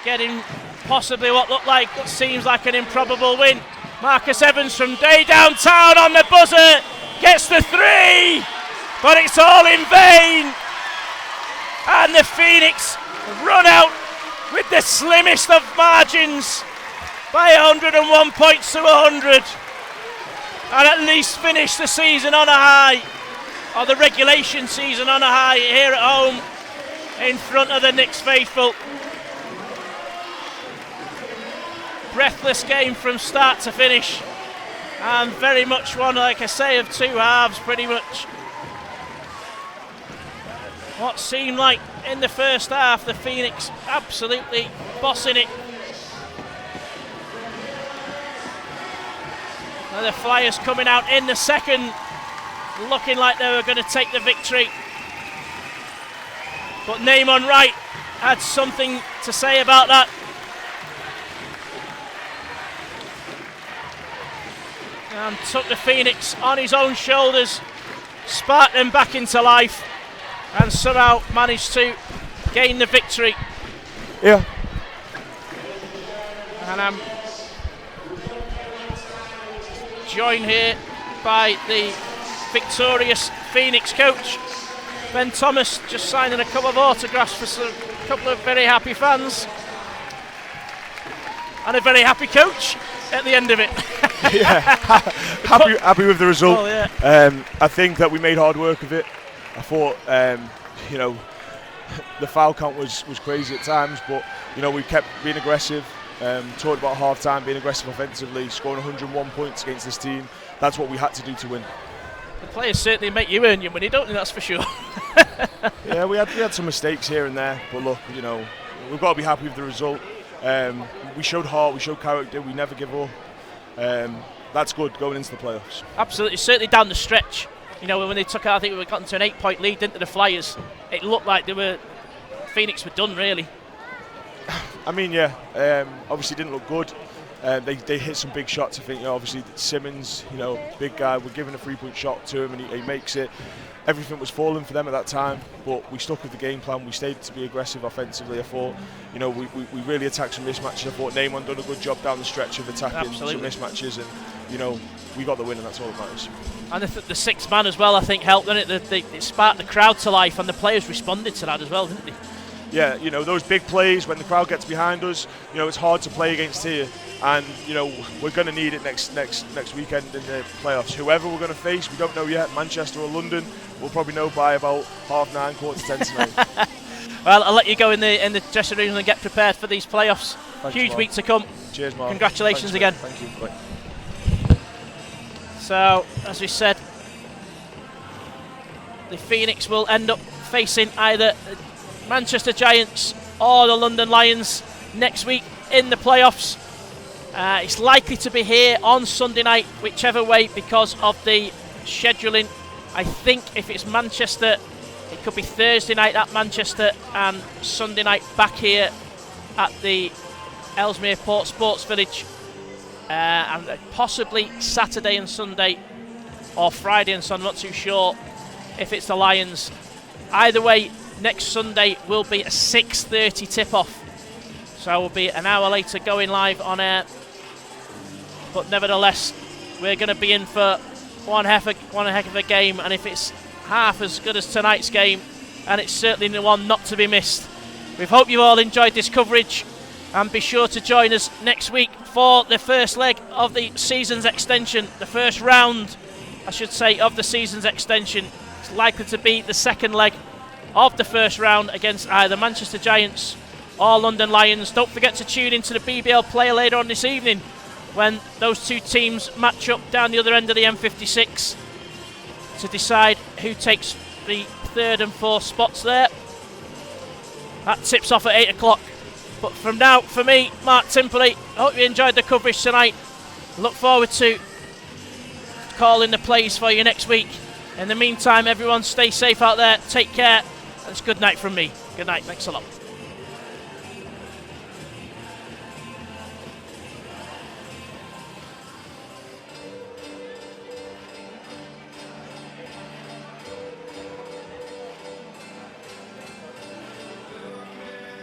Getting possibly what looked like, what seems like an improbable win. Marcus Evans from day downtown on the buzzer. Gets the 3, but it's all in vain. And the Phoenix run out with the slimmest of margins by 101 points to 100. And at least finish the season on a high, or the regulation season on a high here at home in front of the Knicks faithful. Breathless game from start to finish, and very much one, like I say, of 2 halves pretty much. What seemed like in the first half, the Phoenix absolutely bossing it. Now the Flyers coming out in the second, looking like they were going to take the victory. But Namon Wright had something to say about that. And took the Phoenix on his own shoulders, sparked them back into life, and somehow managed to gain the victory. Yeah. And I'm joined here by the victorious Phoenix coach, Ben Thomas, just signing a couple of autographs for a couple of very happy fans. And a very happy coach at the end of it. Yeah, happy with the result. Oh, yeah. I think that we made hard work of it. I thought, the foul count was crazy at times, but we kept being aggressive. Talked about half time, being aggressive offensively, scoring 101 points against this team. That's what we had to do to win. The players certainly make you earn your money, don't they? That's for sure. Yeah, we had some mistakes here and there, but look, we've got to be happy with the result. We showed heart, we showed character, we never give up. That's good going into the playoffs. Absolutely, certainly down the stretch. When they took out, I think we got into an 8-point lead into the Flyers. It looked like Phoenix were done, really. I mean, yeah, obviously didn't look good. They hit some big shots. I think, obviously Simmons, big guy, we're giving a 3-point shot to him and he makes it. Everything was falling for them at that time, but we stuck with the game plan. We stayed to be aggressive offensively. I thought, we really attacked some mismatches. I thought Namon done a good job down the stretch of attacking some mismatches, and we got the win, and that's all that matters. And the sixth man as well, I think, helped, didn't it? It sparked the crowd to life, and the players responded to that as well, didn't they? yeah, you know, those big plays when the crowd gets behind us, you know, it's hard to play against here. And, you know, we're going to need it next weekend in the playoffs. Whoever we're going to face, we don't know yet, Manchester or London, we'll probably know by about 9:30, 9:45 tonight. Well, I'll let you go in the dressing room and get prepared for these playoffs. Thanks, Huge Mark. week to come. Cheers, Mark. Congratulations again. Thank you. Bye. So, as we said, the Phoenix will end up facing either Manchester Giants or the London Lions next week in the playoffs. It's likely to be here on Sunday night, whichever way, because of the scheduling. I think if it's Manchester, it could be Thursday night at Manchester and Sunday night back here at the Ellesmere Port Sports Village, and possibly Saturday and Sunday, or Friday and Sunday, not too sure if it's the Lions. Either way, next Sunday will be a 6:30 tip-off, so we'll be an hour later going live on air. But nevertheless, we're going to be in for one heck of a game, and if it's half as good as tonight's game, and it's certainly the one not to be missed. We hope you all enjoyed this coverage, and be sure to join us next week for the first leg of the season's extension, the first round, I should say, of the season's extension. It's likely to be the second leg of the first round against either Manchester Giants or London Lions. Don't forget to tune into the BBL player later on this evening when those two teams match up down the other end of the M56 to decide who takes the third and fourth spots there. That tips off at 8 o'clock. But from now, for me, Mark Timperley, I hope you enjoyed the coverage tonight. Look forward to calling the plays for you next week. In the meantime, everyone stay safe out there, take care, and it's good night from me. Good night, thanks a lot.